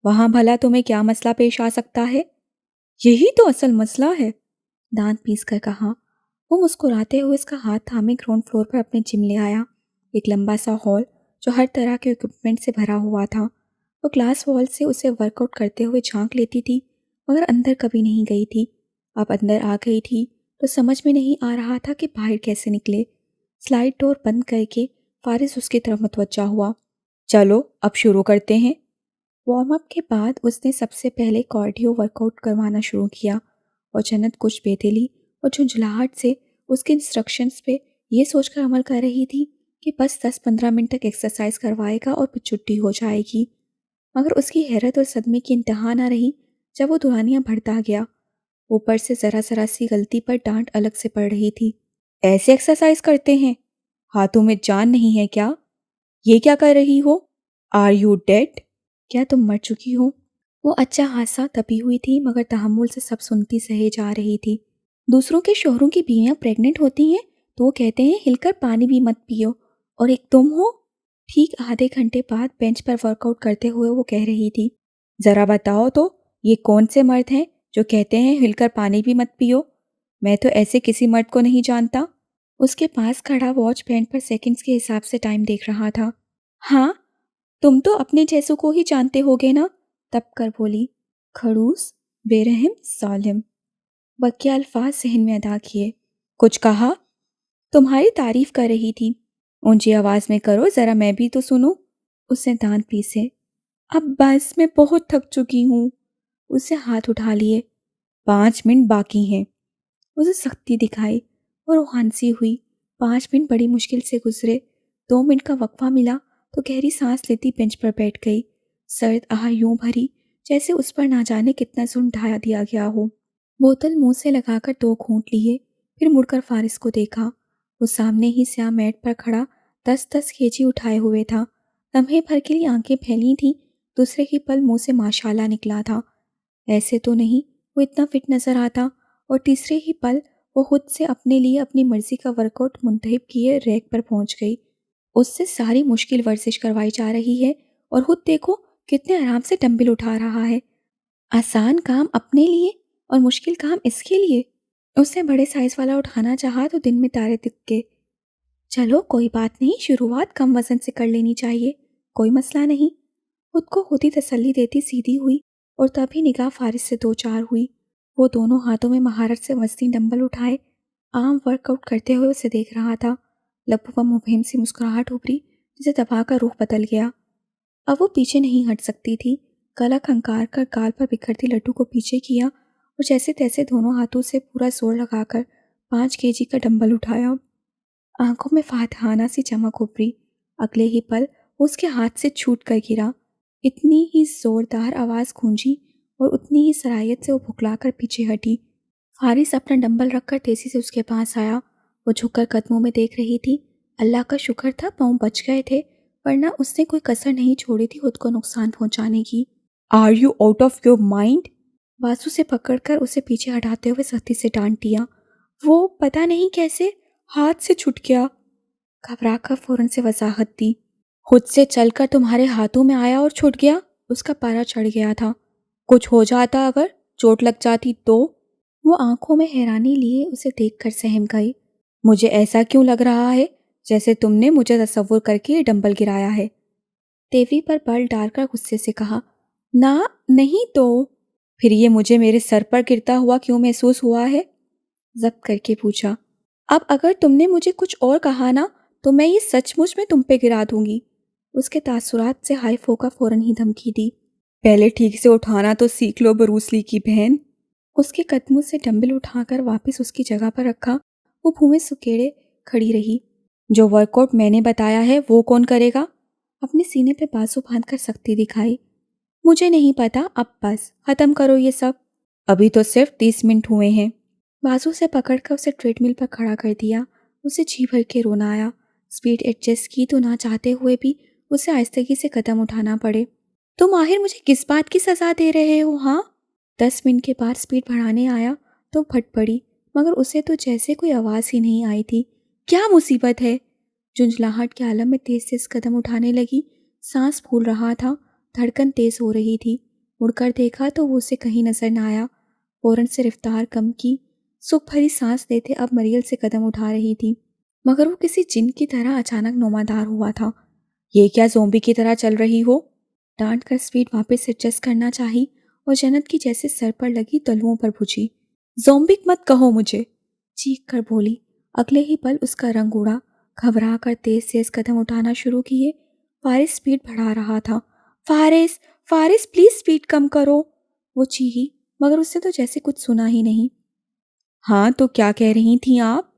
[SPEAKER 1] وہاں بھلا تمہیں کیا مسئلہ پیش آ سکتا ہے؟ یہی تو اصل مسئلہ ہے، دانت پیس کر کہا۔ وہ مسکراتے ہوئے اس کا ہاتھ تھامے گراؤنڈ فلور پر اپنے جم لے آیا۔ ایک لمبا سا ہال جو ہر طرح کے اکوپمنٹ سے بھرا ہوا تھا۔ وہ گلاس وال سے اسے ورک آؤٹ کرتے ہوئے جھانک لیتی تھی، مگر اندر کبھی نہیں گئی تھی۔ اب اندر آ گئی تھی تو سمجھ میں نہیں آ رہا تھا کہ باہر کیسے نکلے۔ سلائڈ ڈور بند کر کے فارس اس کی طرف متوجہ ہوا۔ چلو اب شروع کرتے ہیں۔ وارم اپ کے بعد اس نے سب سے پہلے کارڈیو ورک آؤٹ کروانا شروع کیا، اور جنت کچھ بے دلی اور جھنجھلاہٹ سے اس کے انسٹرکشنز پہ یہ سوچ کر عمل کر رہی تھی کہ بس 10-15 منٹ تک ایکسرسائز کروائے گا اور پھر چھٹی ہو جائے گی۔ مگر اس کی حیرت اور صدمے کی انتہا نہ رہی جب وہ دورانیاں بڑھتا گیا۔ اوپر سے ذرا سی غلطی پر ڈانٹ الگ سے پڑ رہی تھی۔ ایسے ایکسرسائز کرتے ہیں؟ ہاتھوں میں جان نہیں ہے کیا؟ یہ کیا کر رہی ہو؟ Are you did? کیا تم مر چکی ہو؟ وہ اچھا حادثہ دبی ہوئی تھی مگر تحمل سے سب سنتی سہے جا رہی تھی۔ دوسروں کے شوہروں کی بیویاں پریگننٹ ہوتی ہیں تو وہ کہتے ہیں ہل کر پانی بھی مت پیو، اور ایک تم ہو۔ ٹھیک آدھے گھنٹے بعد بینچ پر ورک آؤٹ کرتے ہوئے وہ کہہ رہی تھی، ذرا بتاؤ تو یہ کون سے مرد ہیں جو کہتے ہیں ہل کر پانی بھی مت پیو؟ میں تو ایسے کسی مرد کو نہیں جانتا۔ اس کے پاس کھڑا واچ بینڈ پر سیکنڈز کے حساب سے ٹائم دیکھ رہا تھا۔ ہاں تم تو اپنے جیسوں کو ہی جانتے ہوگے نا، تب کر بولی۔ کھڑوس، بے رحم، ظالم، بقیہ الفاظ ذہن میں ادا کیے۔ کچھ کہا؟ تمہاری تعریف کر رہی تھی۔ اونچی آواز میں کرو ذرا، میں بھی تو سنوں۔ اس نے دانت پیسے۔ اب بس، میں بہت تھک چکی ہوں۔ اسے ہاتھ اٹھا لیے۔ 5 منٹ باقی ہیں۔ اسے سختی دکھائی اور وہ ہنسی ہوئی۔ 5 منٹ بڑی مشکل سے گزرے۔ 2 منٹ کا وقفہ ملا تو گہری سانس لیتی بینچ پر بیٹھ گئی۔ سرد آہ یوں بھری جیسے اس پر نہ جانے کتنا ظلم ڈھایا دیا گیا ہو۔ بوتل منہ سے لگا کر 2 گھونٹ لیے، پھر مڑ کر فارس کو دیکھا۔ وہ سامنے ہی سیاہ میٹ پر کھڑا 10 کیجی اٹھائے ہوئے تھا۔ لمحے بھر کے لیے آنکھیں پھیلی تھیں، دوسرے ہی پل منہ سے ماشاءاللہ نکلا تھا۔ ایسے تو نہیں وہ اتنا فٹ نظر آتا، اور تیسرے ہی پل وہ خود سے اپنے لیے اپنی مرضی کا ورک آؤٹ منتخب کیے ریک پر پہنچ گئی۔ اس سے ساری مشکل ورزش کروائی جا رہی ہے اور خود دیکھو کتنے آرام سے ڈمبل اٹھا رہا ہے۔ آسان کام اپنے لیے اور مشکل کام اس کے لیے۔ اس نے بڑے سائز والا اٹھانا چاہا تو دن میں تارے دکھ گئے۔ چلو کوئی بات نہیں، شروعات کم وزن سے کر لینی چاہیے، کوئی مسئلہ نہیں۔ خود کو خود ہی تسلی دیتی سیدھی ہوئی اور تبھی نگاہ فارس سے 2-4 ہوئی۔ وہ دونوں ہاتھوں میں مہارت سے وزنی ڈمبل اٹھائے عام ورک آؤٹ کرتے ہوئے اسے دیکھ رہا تھا۔ لبوں پر مبہم سی مسکراہٹ ابھری جسے دبا کر رخ بدل گیا۔ اب وہ پیچھے نہیں ہٹ سکتی تھی۔ گلا کھنکار کر گال پر بکھرتی لڈو کو پیچھے کیا اور جیسے تیسے دونوں ہاتھوں سے پورا زور لگا کر 5 کیجی کا ڈمبل اٹھایا۔ آنکھوں میں فاتحانہ سی چمک ابھری۔ اگلے ہی پل وہ اس کے ہاتھ سے چھوٹ کر گرا۔ اتنی ہی زوردار آواز گونجی اور اتنی ہی سرعت سے وہ بھکلا کر پیچھے ہٹی۔ فارس اپنا ڈمبل رکھ کر تیزی سے اس کے پاس آیا۔ وہ جھک کر قدموں میں دیکھ رہی تھی۔ اللہ کا شکر تھا پاؤں بچ گئے تھے، ورنہ اس نے کوئی کسر نہیں چھوڑی تھی خود کو نقصان پہنچانے کی۔ Are you out of your mind? بازو سے پکڑ کر اسے پیچھے ہٹاتے ہوئے سختی سے ڈانٹ دیا۔ وہ پتہ نہیں کیسے ہاتھ سے چھٹ گیا۔ گھبرا کر فوراً سے وضاحت دی۔ خود سے چل کر تمہارے ہاتھوں میں آیا اور چھٹ گیا؟ اس کا پارا چڑھ گیا تھا۔ کچھ ہو جاتا، اگر چوٹ لگ جاتی تو؟ وہ آنکھوں میں حیرانی لیے اسے دیکھ کر سہم گئی۔ مجھے ایسا کیوں لگ رہا ہے جیسے تم نے مجھے تصور کر کے یہ ڈمبل گرایا ہے؟ تیوی پر بل ڈال کر غصے سے کہا۔ نہ نہیں تو پھر یہ مجھے میرے سر پر گرتا ہوا کیوں محسوس ہوا ہے؟ ضبط کر کے پوچھا۔ اب اگر تم نے مجھے کچھ اور کہا نا تو میں یہ سچ مچ میں تم پہ گرا دوں گی۔ اس کے تاثرات سے ہائی فوکا فوراً ہی دھمکی دی۔ پہلے ٹھیک سے اٹھانا تو سیکھ لو بروس لی کی بہن۔ اس کے قدموں سے ڈمبل اٹھا کر واپس اس کی جگہ پر رکھا۔ وہ بھویں سکیڑے کھڑی رہی۔ جو ورک آؤٹ میں نے بتایا ہے وہ کون کرے گا؟ اپنے سینے پہ بازو باندھ کر سختی دکھائی۔ مجھے نہیں پتا، اب بس ختم کرو یہ سب۔ ابھی تو صرف 30 منٹ ہوئے ہیں۔ بازو سے پکڑ کر اسے ٹریڈ مل پر کھڑا کر دیا۔ اسے جی بھر کے رونا آیا۔ سپیڈ ایڈجسٹ کی تو نہ چاہتے ہوئے بھی اسے آہستگی سے قدم اٹھانا پڑے۔ تم آخر مجھے کس بات کی سزا دے رہے ہو ہاں؟ 10 منٹ کے بعد سپیڈ بڑھانے آیا تو پھٹ پڑی۔ مگر اسے تو جیسے کوئی آواز ہی نہیں آئی تھی۔ کیا مصیبت ہے؟ جھنجھلاہٹ کے عالم میں تیز تیز قدم اٹھانے لگی، سانس پھول رہا تھا، دھڑکن تیز ہو رہی تھی۔ مڑ کر دیکھا تو وہ اسے کہیں نظر نہ آیا۔ فوراً سے رفتار کم کی، سکھ بھری سانس لیتے اب مریل سے قدم اٹھا رہی تھی، مگر وہ کسی جن کی طرح اچانک نمودار ہوا تھا۔ یہ کیا زومبی کی طرح چل رہی ہو؟ ڈانٹ کر سپیڈ واپس ایڈجسٹ کرنا چاہی اور جنت کی جیسے سر پر لگی تلوؤں پر بھجی۔ زومبک مت کہو مجھے، چیخ کر بولی۔ اگلے ہی پل اس کا رنگ اڑا، گھبرا کر تیز تیز قدم اٹھانا شروع کیے۔ فارس سپیڈ بڑھا رہا تھا۔ فارس فارس پلیز سپیڈ کم کرو، وہ چیخی، مگر اس سے تو جیسے کچھ سنا ہی نہیں۔ ہاں تو کیا کہہ رہی تھیں آپ؟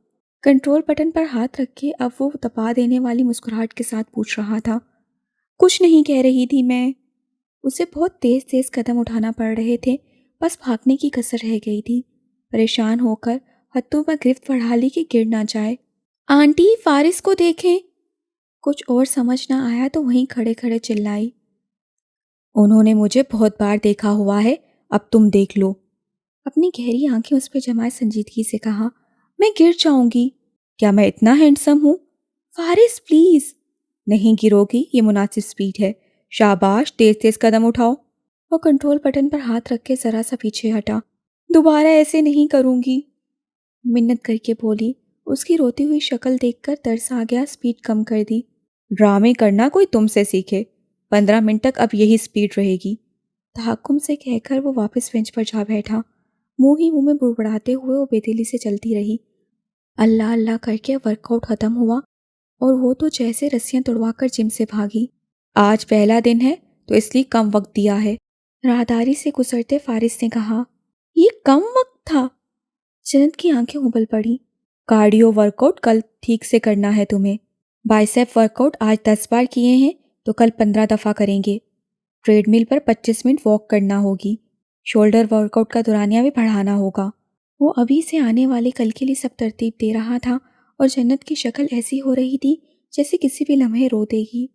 [SPEAKER 1] کنٹرول بٹن پر ہاتھ رکھ کے اب وہ دبا دینے والی مسکراہٹ کے ساتھ پوچھ رہا تھا۔ کچھ نہیں کہہ رہی تھی میں۔ اسے بہت تیز تیز قدم اٹھانا پڑ رہے تھے، بس بھاگنے کی کسر رہ گئی تھی۔ پریشان ہو کر ہتھوں پر گرفت بڑھا لی کہ گر نہ جائے۔ آنٹی فارس کو دیکھیں۔ کچھ اور سمجھ نہ آیا تو وہیں کھڑے کھڑے چلائی۔ انہوں نے مجھے بہت بار دیکھا ہوا ہے، اب تم دیکھ لو۔ اپنی گہری آنکھیں اس پہ جمائے سنجیدگی سے کہا، میں گر جاؤں گی۔ کیا میں اتنا ہینڈسم ہوں؟ فارس پلیز۔ نہیں گرو گی، یہ مناسب سپیڈ ہے۔ شاباش، تیز تیز قدم اٹھاؤ۔ وہ کنٹرول بٹن پر ہاتھ رکھ کے ذرا سا پیچھے ہٹا۔ دوبارہ ایسے نہیں کروں گی، منت کر کے بولی۔ اس کی روتی ہوئی شکل دیکھ کر ترس آ گیا، سپیڈ کم کر دی۔ ڈرامے کرنا کوئی تم سے سیکھے، 15 منٹ تک اب یہی سپیڈ رہے گی، تحکم سے کہہ کر وہ واپس بینچ پر جا بیٹھا۔ منہ ہی منہ میں بڑبڑاتے ہوئے وہ بے دلی سے چلتی رہی۔ اللہ اللہ کر کے ورک آؤٹ ختم ہوا اور وہ تو جیسے رسیاں توڑوا کر جم سے بھاگی۔ آج پہلا دن ہے تو اس لیے کم وقت دیا ہے، راہداری سے گزرتے فارس نے کہا۔ یہ کم وقت تھا؟ جنت کی آنکھیں ابل پڑی۔ کارڈیو ورک آؤٹ کل ٹھیک سے کرنا ہے تمہیں۔ بائسیپ ورک آؤٹ آج 10 بار کیے ہیں تو کل 15 دفعہ کریں گے۔ ٹریڈ مل پر 25 منٹ واک کرنا ہوگی۔ شولڈر ورک آؤٹ کا دورانیہ بھی بڑھانا ہوگا۔ وہ ابھی سے آنے والے کل کے لیے سب ترتیب دے رہا تھا اور جنت کی شکل ایسی ہو رہی تھی جیسے کسی بھی لمحے رو دے گی۔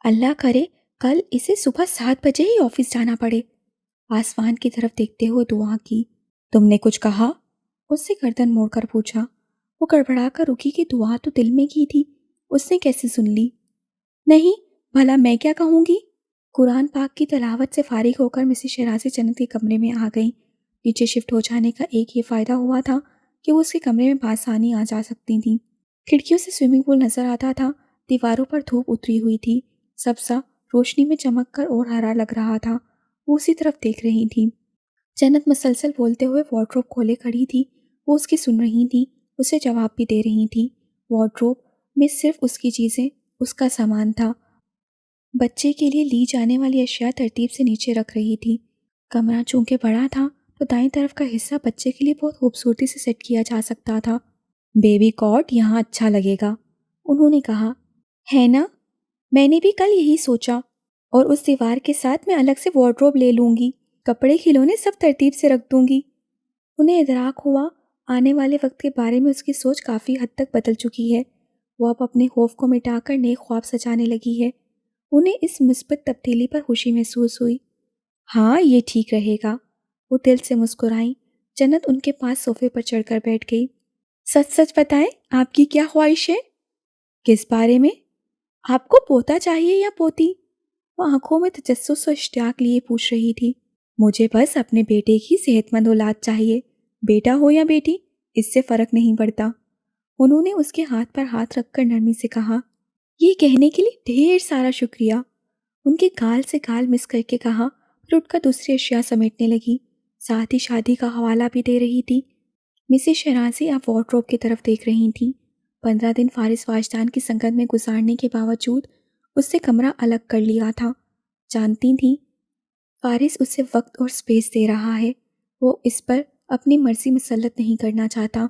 [SPEAKER 1] اللہ کرے کل اسے صبح 7 بجے ہی آفس جانا پڑے۔ آسمان کی طرف دیکھتے ہوئے دعا کی۔ تم نے کچھ کہا؟ اس سے گردن موڑ کر پوچھا۔ وہ گڑبڑا کر رکی کہ دعا تو دل میں کی تھی، اس نے کیسے سن لی؟ نہیں، بھلا میں کیا کہوں گی؟ قرآن پاک کی تلاوت سے فارغ ہو کر مسز شیرازی جنت کے کمرے میں آ گئیں۔ پیچھے شفٹ ہو جانے کا ایک یہ فائدہ ہوا تھا کہ وہ اس کے کمرے میں بآسانی آ جا سکتی تھیں۔ کھڑکیوں سے سوئمنگ پول نظر آتا تھا، دیواروں پر دھوپ اتری ہوئی تھی، سبزہ روشنی میں چمک کر اور ہرا لگ رہا تھا۔ وہ اسی طرف دیکھ رہی تھی۔ جنت مسلسل بولتے ہوئے وارڈروب کھولے کھڑی تھی، وہ اس کی سن رہی تھی، اسے جواب بھی دے رہی تھی۔ وارڈروب میں صرف اس کی چیزیں، اس کا سامان تھا۔ بچے کے لیے لی جانے والی اشیاء ترتیب سے نیچے رکھ رہی تھی۔ کمرہ چونکہ بڑا تھا تو دائیں طرف کا حصہ بچے کے لیے بہت خوبصورتی سے سیٹ کیا جا سکتا تھا۔ بیبی کاٹ یہاں اچھا لگے گا، انہوں نے کہا۔ ہے نا؟ میں نے بھی کل یہی سوچا، اور اس دیوار کے ساتھ میں الگ سے وارڈروب لے لوں گی، کپڑے کھلونے سب ترتیب سے رکھ دوں گی۔ انہیں ادراک ہوا آنے والے وقت کے بارے میں اس کی سوچ کافی حد تک بدل چکی ہے۔ وہ اب اپنے خوف کو مٹا کر نیک خواب سجانے لگی ہے۔ انہیں اس مثبت تبدیلی پر خوشی محسوس ہوئی۔ ہاں یہ ٹھیک رہے گا، وہ دل سے مسکرائیں۔ جنت ان کے پاس صوفے پر چڑھ کر بیٹھ گئی۔ سچ سچ بتائیں، آپ کی کیا خواہش ہے؟ کس بارے میں؟ آپ کو پوتا چاہیے یا پوتی؟ وہ آنکھوں میں تجسس و اشتیاق لیے پوچھ رہی تھی۔ مجھے بس اپنے بیٹے کی صحت مند اولاد چاہیے، بیٹا ہو یا بیٹی، اس سے فرق نہیں پڑتا۔ انہوں نے اس کے ہاتھ پر ہاتھ رکھ کر نرمی سے کہا۔ یہ کہنے کے لیے ڈھیر سارا شکریہ، ان کے گال سے گال مس کر کے کہا، پھر اٹھ کر دوسری اشیاء سمیٹنے لگی، ساتھ ہی شادی کا حوالہ بھی دے رہی تھی۔ مسز شیرازی اب وارڈروب کی طرف دیکھ رہی تھیں۔ 15 دن فارس واجدان کی سنگت میں گزارنے کے باوجود اس سے کمرہ الگ کر لیا تھا۔ جانتی تھیں فارس اسے وقت اور سپیس دے رہا ہے، وہ اس پر اپنی مرضی مسلط نہیں کرنا چاہتا۔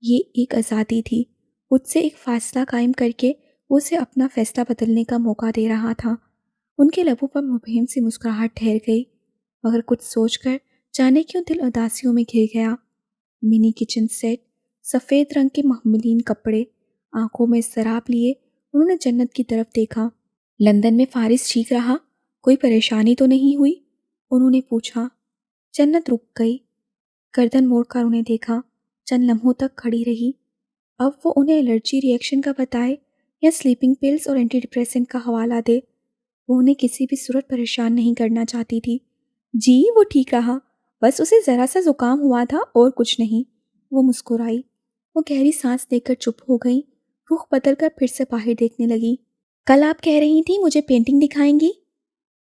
[SPEAKER 1] یہ ایک آزادی تھی، مجھ سے ایک فاصلہ قائم کر کے وہ اسے اپنا فیصلہ بدلنے کا موقع دے رہا تھا۔ ان کے لبوں پر مبہم سی مسکراہٹ ٹھہر گئی، مگر کچھ سوچ کر جانے کیوں دل اداسیوں میں گھر گیا۔ منی کچن سیٹ، سفید رنگ کے محملین کپڑے، آنکھوں میں اضطراب لیے انہوں نے جنت کی طرف دیکھا۔ لندن میں فارس ٹھیک رہا؟ کوئی پریشانی تو نہیں ہوئی؟ انہوں نے پوچھا۔ جنت رک گئی، گردن موڑ کر انہیں دیکھا۔ چند لمحوں تک کھڑی رہی۔ اب وہ انہیں الرجی ری ایکشن کا بتائے یا سلیپنگ پلز اور اینٹی ڈپریسنٹ کا حوالہ دے، وہ انہیں کسی بھی صورت پریشان نہیں کرنا چاہتی تھی۔ جی وہ ٹھیک رہا، بس اسے ذرا سا زکام ہوا تھا اور کچھ نہیں، وہ مسکرائی۔ وہ گہری سانس لے کر چپ ہو گئی، رخ بدل کر پھر سے باہر دیکھنے لگی۔ کل آپ کہہ رہی تھیں مجھے پینٹنگ دکھائیں گی؟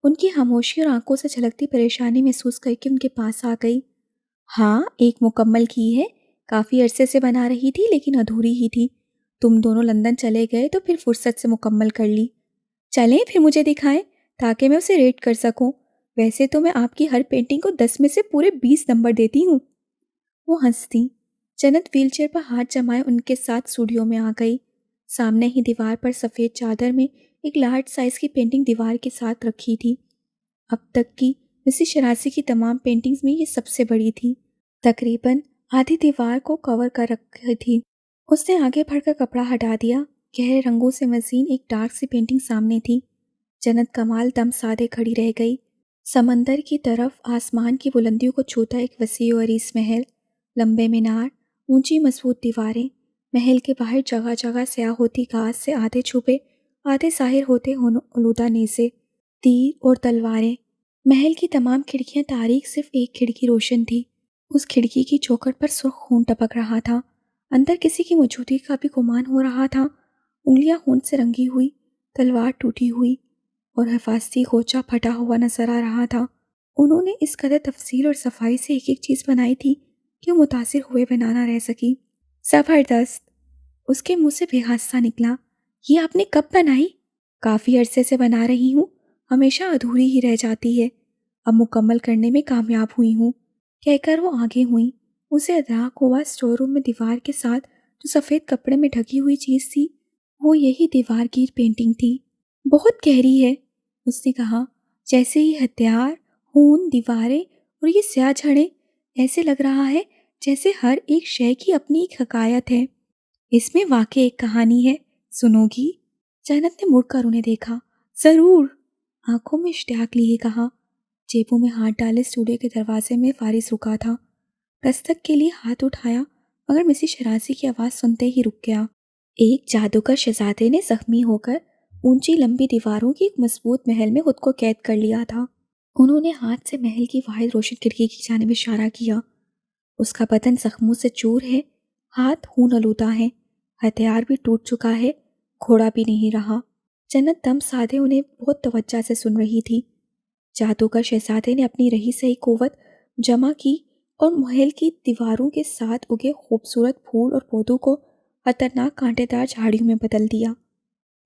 [SPEAKER 1] ان کی خاموشی اور آنکھوں سے جھلکتی پریشانی محسوس کر کے ان کے پاس آ گئی۔ ہاں، ایک مکمل کی ہے، کافی عرصے سے بنا رہی تھی لیکن ادھوری ہی تھی۔ تم دونوں لندن چلے گئے تو پھر فرصت سے مکمل کر لی۔ چلیں پھر مجھے دکھائیں تاکہ میں اسے ریٹ کر سکوں۔ ویسے تو میں آپ کی ہر پینٹنگ کو 10 میں سے پورے 20 نمبر دیتی ہوں۔ وہ ہنستی۔ جنت ویل چیئر پر ہاتھ جمائے ان کے ساتھ اسٹوڈیو میں آ گئی۔ سامنے ہی دیوار پر سفید چادر میں ایک لارج سائز کی پینٹنگ دیوار کے ساتھ رکھی تھی۔ اب تک کی مسز شرازی کی تمام پینٹنگز میں یہ سب سے بڑی تھی، تقریباً آدھی دیوار کو کور کر رکھی تھی۔ اس نے آگے بڑھ کر کپڑا ہٹا دیا۔ گہرے رنگوں سے مزین ایک ڈارک سی پینٹنگ سامنے تھی۔ جنت کمال دم سادے کھڑی رہ گئی۔ سمندر کی طرف آسمان کی بلندیوں کو چھوتا ایک وسیع و عریض محل، لمبے مینار، اونچی مضبوط دیواریں، محل کے باہر جگہ جگہ سیاہ ہوتی گھاس سے آدھے چھپے آدھے ظاہر ہوتے آلودہ نیزے، تیر اور تلواریں۔ محل کی تمام کھڑکیاں تاریک، صرف ایک کھڑکی روشن تھی۔ اس کھڑکی کی چوکھٹ پر سرخ خون ٹپک رہا تھا۔ اندر کسی کی موجودگی کا بھی گمان ہو رہا تھا۔ انگلیاں خون سے رنگی ہوئی، تلوار ٹوٹی ہوئی اور حفاظتی گوچا پھٹا ہوا نظر آ رہا تھا۔ انہوں نے اس قدر تفصیل اور صفائی سے ایک ایک چیز بنائی تھی کہ وہ متاثر ہوئے بنا نہ رہ سکی۔ زبردست! اس کے منہ سے بے حادثہ نکلا۔ یہ آپ نے کب بنائی؟ کافی عرصے سے بنا رہی ہوں، ہمیشہ ادھوری ہی رہ جاتی ہے، اب مکمل کرنے میں کامیاب ہوئی ہوں، کہہ کر وہ آگے ہوئیں۔ اسے ادراک ہوا اسٹور روم میں دیوار کے ساتھ جو سفید کپڑے میں ڈھکی ہوئی چیز تھی، وہ یہی دیوار گیر پینٹنگ تھی۔ بہت گہری ہے، اس نے کہا، جیسے یہ ہتھیار، خون، دیواریں اور یہ سیاہ جھڑیں، ایسے لگ رہا ہے جیسے ہر ایک شے کی اپنی ایک حکایت ہے۔ اس میں واقع ایک کہانی ہے، سنو گی؟ جنت نے مڑ کر انہیں دیکھا۔ ضرور، آنکھوں میں اشتیاق لیے کہا۔ جیبوں میں ہاتھ ڈالے اسٹوڈیو کے دروازے میں فارس رکا تھا۔ دستک کے لیے ہاتھ اٹھایا مگر مسز شرازی کی آواز سنتے ہی رک گیا۔ ایک جادوگر شہزادے نے زخمی ہو کر اونچی لمبی دیواروں کی ایک مضبوط محل میں خود کو قید کر لیا تھا۔ انہوں نے ہاتھ سے محل کی واحد روشن کھڑکی کی جانب اشارہ کیا۔ اس کا بدن زخموں سے چور ہے، ہاتھ خون آلودہ ہیں، ہتھیار بھی ٹوٹ چکا ہے، گھوڑا بھی نہیں رہا۔ جنت دم سادے انہیں بہت توجہ سے سن رہی تھی۔ جادوگر شہزادے نے اپنی رہی سہی قوت جمع کی اور محل کی دیواروں کے ساتھ اگے خوبصورت پھول اور پودوں کو خطرناک کانٹے دار جھاڑیوں میں بدل دیا۔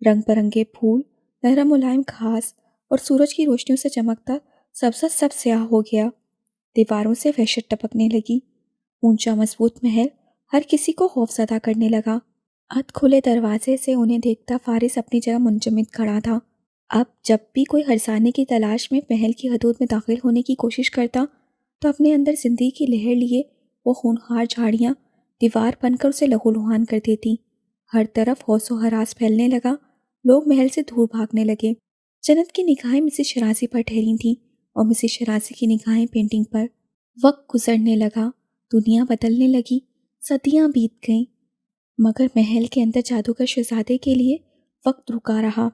[SPEAKER 1] رنگ برنگے پھول، نرم ملائم گھاس اور سورج کی روشنیوں سے چمکتا سبزہ سب سیاہ ہو گیا۔ دیواروں سے وحشت ٹپکنے لگی۔ اونچا مضبوط محل ہر کسی کو خوفزدہ کرنے لگا۔ ادھ کھلے دروازے سے انہیں دیکھتا فارس اپنی جگہ منجمد کھڑا تھا۔ اب جب بھی کوئی خزانے کی تلاش میں محل کی حدود میں داخل ہونے کی کوشش کرتا تو اپنے اندر زندگی کی لہر لیے وہ خونخوار جھاڑیاں دیوار بن کر اسے لہولہان کر دیتی۔ ہر طرف ہوش و ہراس پھیلنے لگا، لوگ محل سے دور بھاگنے لگے۔ جنت کی نگاہیں مسز شرازی پر ٹھہری تھیں اور مسز شرازی کی نگاہیں پینٹنگ پر۔ وقت گزرنے لگا، دنیا بدلنے لگی، صدیاں بیت گئیں، مگر محل کے اندر جادوگر شہزادے کے لیے وقت رکا رہا۔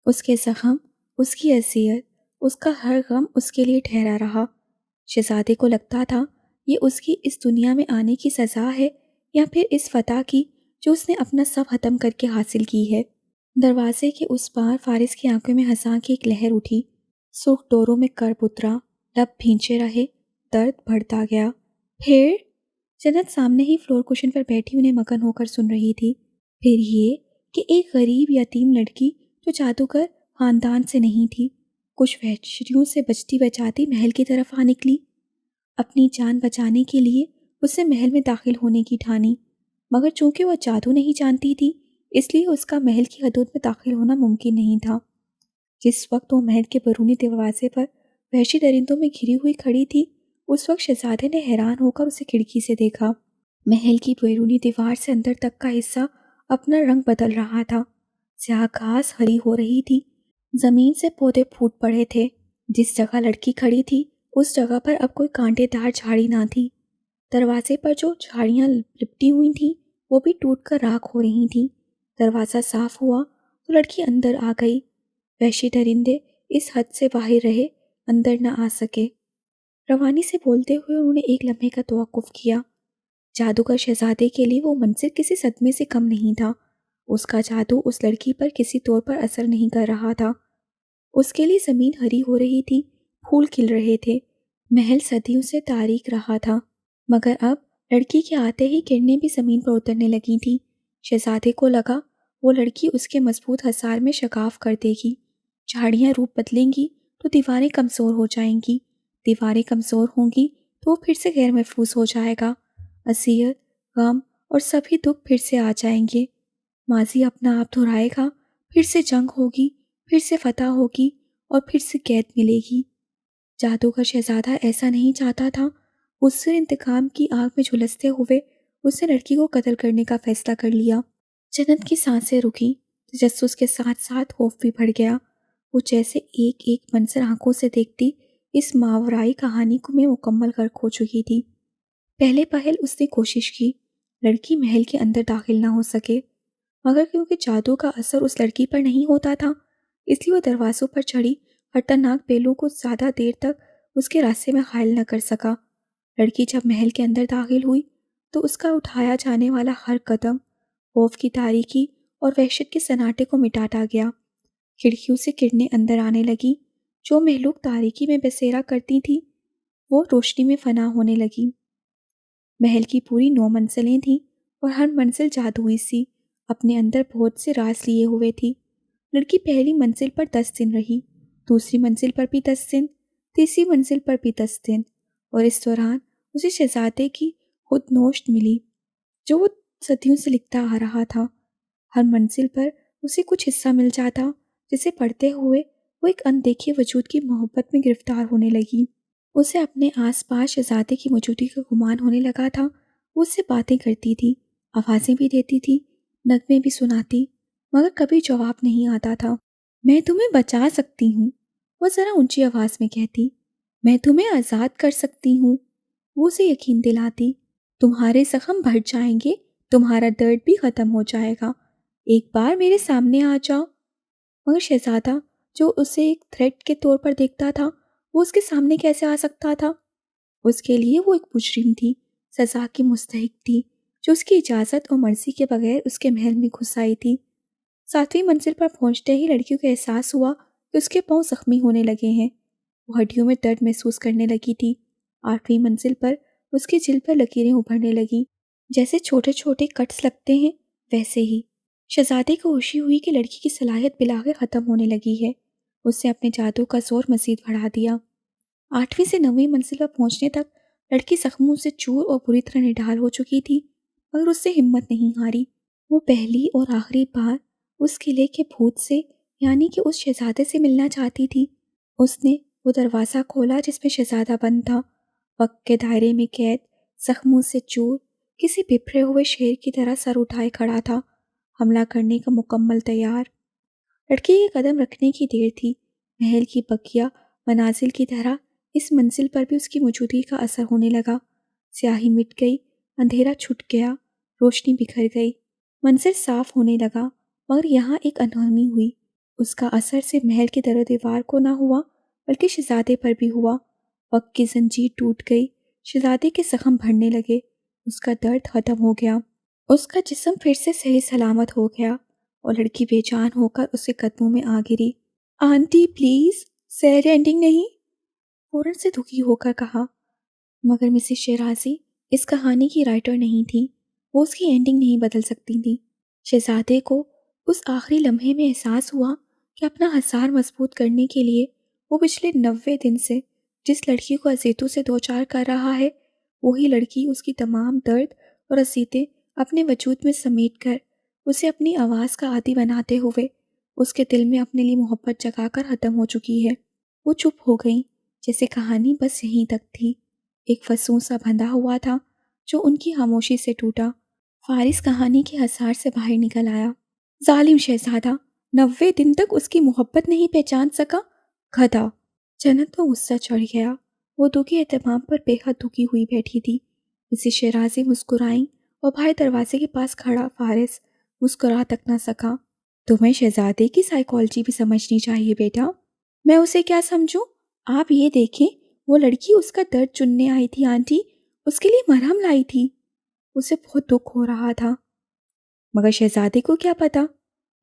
[SPEAKER 1] اس کے زخم، اس کی اذیت، اس کا ہر غم اس کے لیے ٹھہرا رہا۔ شہزادے کو لگتا تھا یہ اس کی اس دنیا میں آنے کی سزا ہے یا پھر اس فتح کی جو اس نے اپنا سب ختم کر کے حاصل کی ہے۔ دروازے کے اس پار فارس کی آنکھوں میں خزاں کی ایک لہر اٹھی، سرخ ڈوروں میں کرب اترا، لب بھینچے رہے، درد بڑھتا گیا۔ پھر جنت سامنے ہی فلور کشن پر بیٹھی انہیں مگن ہو کر سن رہی تھی۔ پھر یہ کہ ایک غریب یتیم لڑکی جو جادوگر خاندان سے نہیں تھی، کچھ وحشیوں سے بچتی بچاتی محل کی طرف آ نکلی۔ اپنی جان بچانے کے لیے اسے محل میں داخل ہونے کی ٹھانی، مگر چونکہ وہ جادو نہیں جانتی تھی اس لیے اس کا محل کی حدود میں داخل ہونا ممکن نہیں تھا۔ جس وقت وہ محل کے بیرونی دروازے پر وحشی درندوں میں گھری ہوئی کھڑی تھی اس وقت شہزادے نے حیران ہو کر اسے کھڑکی سے دیکھا۔ محل کی بیرونی دیوار سے اندر تک کا حصہ اپنا رنگ بدل رہا تھا، سیاہ گھاس ہری ہو رہی تھی، زمین سے پودے پھوٹ پڑے تھے۔ جس جگہ لڑکی کھڑی تھی اس جگہ پر اب کوئی کانٹے دار جھاڑی نہ تھی، دروازے پر جو جھاڑیاں لپٹی ہوئی تھیں وہ بھی ٹوٹ کر راکھ ہو رہی تھیں۔ دروازہ صاف ہوا تو لڑکی اندر آ گئی۔ وحشی درندے اس حد سے باہر رہے، اندر نہ آ سکے۔ روانی سے بولتے ہوئے انہوں نے ایک لمحے کا توقف کیا۔ جادوگر شہزادے کے لیے وہ منظر کسی صدمے سے کم نہیں تھا۔ اس کا جادو اس لڑکی پر کسی طور پر اثر نہیں کر رہا تھا۔ اس کے لیے زمین ہری ہو رہی تھی، پھول کھل رہے تھے، محل صدیوں سے تاریک رہا تھا، مگر اب لڑکی کے آتے ہی کرنیں بھی زمین پر اترنے لگی تھیں۔ شہزادے کو لگا وہ لڑکی اس کے مضبوط حصار میں شگاف کر دے گی۔ جھاڑیاں روپ بدلیں گی تو دیواریں کمزور ہو جائیں گی، دیواریں کمزور ہوں گی تو وہ پھر سے غیر محفوظ ہو جائے گا۔ اذیت، غم اور سبھی دکھ پھر سے آ جائیں گے۔ ماضی اپنا آپ دہرائے گا، پھر سے جنگ ہوگی، پھر سے فتح ہوگی اور پھر سے قید ملے گی۔ جادوگر شہزادہ ایسا نہیں چاہتا تھا۔ اس سے انتقام کی آگ میں جھلستے ہوئے اس نے لڑکی کو قتل کرنے کا فیصلہ کر لیا۔ جنت کی سانسیں رکیں، تجسس کے ساتھ ساتھ خوف بھی بڑھ گیا۔ وہ جیسے ایک ایک منظر آنکھوں سے دیکھتی اس ماورائی کہانی کو میں مکمل غرق ہو چکی تھی۔ پہلے پہل اس نے کوشش کی لڑکی محل کے اندر داخل نہ ہو سکے، مگر کیونکہ جادو کا اثر اس لڑکی پر نہیں ہوتا تھا، اس لیے وہ دروازوں پر چڑھی خطرناک بیلوں کو زیادہ دیر تک اس کے راستے میں حائل نہ کر سکا۔ لڑکی جب محل کے اندر داخل ہوئی تو اس کا اٹھایا جانے والا ہر قدم خوف کی تاریکی اور وحشت کے سناٹے کو مٹاتا گیا۔ کھڑکیوں سے کرنیں اندر آنے لگیں، جو محلوق تاریکی میں بسیرا کرتی تھیں وہ روشنی میں فنا ہونے لگیں۔ محل کی پوری 9 منزلیں تھیں اور ہر منزل جادوئی سی اپنے اندر بہت سے راز لیے ہوئے تھی۔ لڑکی پہلی منزل پر 10 دن رہی، دوسری منزل پر بھی 10 دن، تیسری منزل پر بھی 10 دن، اور اس دوران اسے شہزادے کی خود نوشت ملی جو وہ صدیوں سے لکھتا آ رہا تھا۔ ہر منزل پر اسے کچھ حصہ مل جاتا جسے پڑھتے ہوئے وہ ایک اندیکھے وجود کی محبت میں گرفتار ہونے لگی۔ اسے اپنے آس پاس شہزادے کی موجودگی کا گمان ہونے لگا تھا۔ وہ اس سے باتیں کرتی تھی، آوازیں بھی دیتی تھی، نغمے بھی سناتی، مگر کبھی جواب نہیں آتا تھا۔ میں تمہیں بچا سکتی ہوں، وہ ذرا اونچی آواز میں کہتی۔ میں تمہیں آزاد کر سکتی ہوں، وہ اسے یقین دلاتی۔ تمہارے زخم بھر جائیں گے، تمہارا درد بھی ختم ہو جائے گا، ایک بار میرے سامنے آ جاؤ۔ مگر شہزادہ جو اسے ایک تھریٹ کے طور پر دیکھتا تھا وہ اس کے سامنے کیسے آ سکتا تھا؟ اس کے لیے وہ ایک مجرم تھی، سزا کی مستحق تھی، جو اس کی اجازت اور مرضی کے بغیر اس کے محل میں گھس آئی تھی۔ 7ویں منزل پر پہنچتے ہی لڑکیوں کو احساس ہوا کہ اس کے پاؤں زخمی ہونے لگے ہیں۔ وہ ہڈیوں میں درد محسوس کرنے لگی تھی۔ 8ویں منزل پر اس کی جلد پر لکیریں ابھرنے لگیں، جیسے چھوٹے چھوٹے کٹس لگتے ہیں ویسے ہی۔ شہزادے کو خوشی ہوئی کہ لڑکی کی صلاحیت بالآخر ختم ہونے لگی ہے۔ اس نے اپنے جادو کا زور مزید بڑھا دیا۔ 8ویں سے 9ویں منزل پر پہنچنے تک لڑکی زخموں سے چور اور بری طرح نڈھال ہو چکی تھی، مگر اس سے ہمت نہیں ہاری۔ وہ پہلی اور آخری بار اس قلعے کے بھوت سے یعنی کہ اس شہزادے سے ملنا چاہتی تھی۔ اس نے وہ دروازہ کھولا جس میں شہزادہ بند تھا، وقت کے دائرے میں قید، زخموں سے چور، کسی بپھرے ہوئے شیر کی طرح سر اٹھائے کھڑا تھا، حملہ کرنے کا مکمل تیار۔ لڑکی کے قدم رکھنے کی دیر تھی۔ محل کی بقیہ منازل کی طرح اس منزل پر بھی اس کی موجودگی کا اثر ہونے لگا۔ سیاہی مٹ گئی، اندھیرا چھٹ گیا، روشنی بکھر گئی، منظر صاف ہونے لگا، مگر یہاں ایک انہونی ہوئی۔ اس کا اثر صرف محل کی در و دیوار کو نہ ہوا بلکہ شہزادے پر بھی ہوا۔ وقت کی زنجیر ٹوٹ گئی، شہزادے کے زخم بھرنے لگے، اس کا درد ختم ہو گیا، اس کا جسم پھر سے صحیح سلامت ہو گیا، اور لڑکی بے جان ہو کر اس کے قدموں میں آ گری۔ آنٹی پلیز، سیڈ اینڈنگ نہیں، فوراً سے دکھی ہو کر کہا۔ مگر مسز شیرازی اس کہانی کی رائٹر نہیں تھی، وہ اس کی اینڈنگ نہیں بدل سکتی تھی۔ شہزادے کو اس آخری لمحے میں احساس ہوا کہ اپنا حصار مضبوط کرنے کے لیے وہ پچھلے 90 دن سے جس لڑکی کو اذیتوں سے دوچار کر رہا ہے، وہی لڑکی اس کی تمام درد اور اذیتیں اپنے وجود میں سمیٹ کر اسے اپنی آواز کا عادی بناتے ہوئے اس کے دل میں اپنے لیے محبت جگا کر ختم ہو چکی ہے۔ وہ چپ ہو گئیں، جیسے کہانی بس یہیں تک تھی۔ ایک فسوں سا بندھا ہوا تھا جو ان کی خاموشی سے ٹوٹا۔ فارس کہانی کے حصار سے باہر نکل آیا۔ ظالم شہزادہ، 90 دن تک اس کی محبت نہیں پہچان سکا، گدھا۔ جنت کو غصہ چڑھ گیا۔ وہ دکھی اہتمام پر بے حد دکھی ہوئی بیٹھی تھی۔ مسز شیرازی مسکرائیں اور باہر دروازے کے پاس کھڑا فارس مسکرا تک نہ سکا۔ تمہیں شہزادے کی سائیکالوجی بھی سمجھنی چاہیے بیٹا۔ میں اسے کیا سمجھوں؟ آپ یہ دیکھیں، وہ لڑکی اس کا درد چننے آئی تھی آنٹی، اس کے لیے مرہم لائی تھی۔ اسے بہت دکھ ہو رہا تھا، مگر شہزادے کو کیا پتا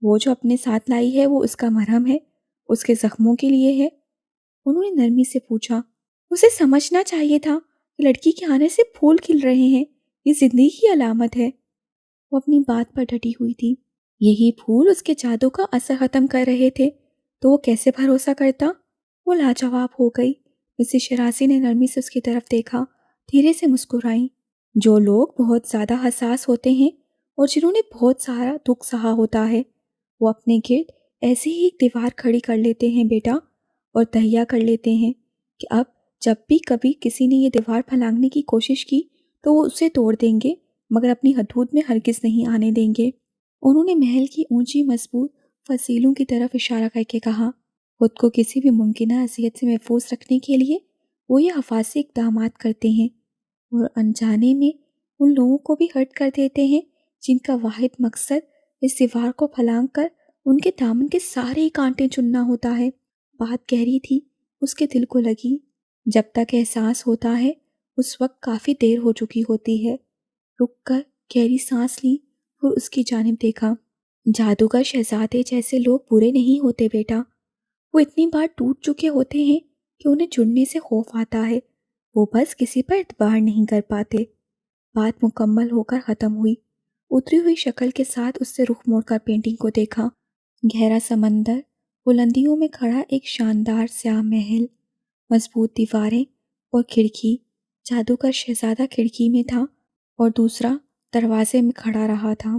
[SPEAKER 1] وہ جو اپنے ساتھ لائی ہے وہ اس کا مرہم ہے، اس کے زخموں کے لیے ہے۔ انہوں نے نرمی سے پوچھا، اسے سمجھنا چاہیے تھا کہ لڑکی کے آنے سے پھول کھل رہے ہیں، یہ زندگی کی علامت ہے۔ وہ اپنی بات پر ڈٹی ہوئی تھی، یہی پھول اس کے جادو کا اثر ختم کر رہے تھے، تو وہ کیسے بھروسہ کرتا؟ وہ لاجواب ہو گئی۔ مسز شیرازی نے نرمی سے اس کی طرف دیکھا، دھیرے سے مسکرائیں۔ جو لوگ بہت زیادہ حساس ہوتے ہیں اور جنہوں نے بہت سارا دکھ سہا ہوتا ہے، وہ اپنے گرد ایسی ہی ایک دیوار کھڑی کر لیتے ہیں بیٹا، اور تہیہ کر لیتے ہیں کہ اب جب بھی کبھی کسی نے یہ دیوار پھلانگنے کی کوشش کی تو وہ اسے توڑ دیں گے، مگر اپنی حدود میں ہرگز نہیں آنے دیں گے۔ انہوں نے محل کی اونچی مضبوط فصیلوں کی طرف اشارہ کر کے کہا، خود کو کسی بھی ممکنہ اذیت سے محفوظ رکھنے کے لیے وہ یہ حفاظتی اقدامات کرتے ہیں، اور انجانے میں ان لوگوں کو بھی ہرٹ کر دیتے ہیں جن کا واحد مقصد اس دیوار کو پھلانگ کر ان کے دامن کے سارے کانٹے چننا ہوتا ہے۔ بات گہری تھی، اس کے دل کو لگی۔ جب تک احساس ہوتا ہے اس وقت کافی دیر ہو چکی ہوتی ہے۔ رک کر گہری سانس لی اور اس کی جانب دیکھا۔ جادوگر شہزادے جیسے لوگ برے نہیں ہوتے بیٹا، وہ اتنی بار ٹوٹ چکے ہوتے ہیں کہ انہیں جڑنے سے خوف آتا ہے، وہ بس کسی پر اعتبار نہیں کر پاتے۔ بات مکمل ہو کر ختم ہوئی۔ اتری ہوئی شکل کے ساتھ اس سے رخ موڑ کر پینٹنگ کو دیکھا۔ گہرا سمندر، بلندیوں میں کھڑا ایک شاندار سیاہ محل، مضبوط دیواریں اور کھڑکی۔ جادوگر شہزادہ کھڑکی میں تھا اور دوسرا دروازے میں کھڑا رہا تھا۔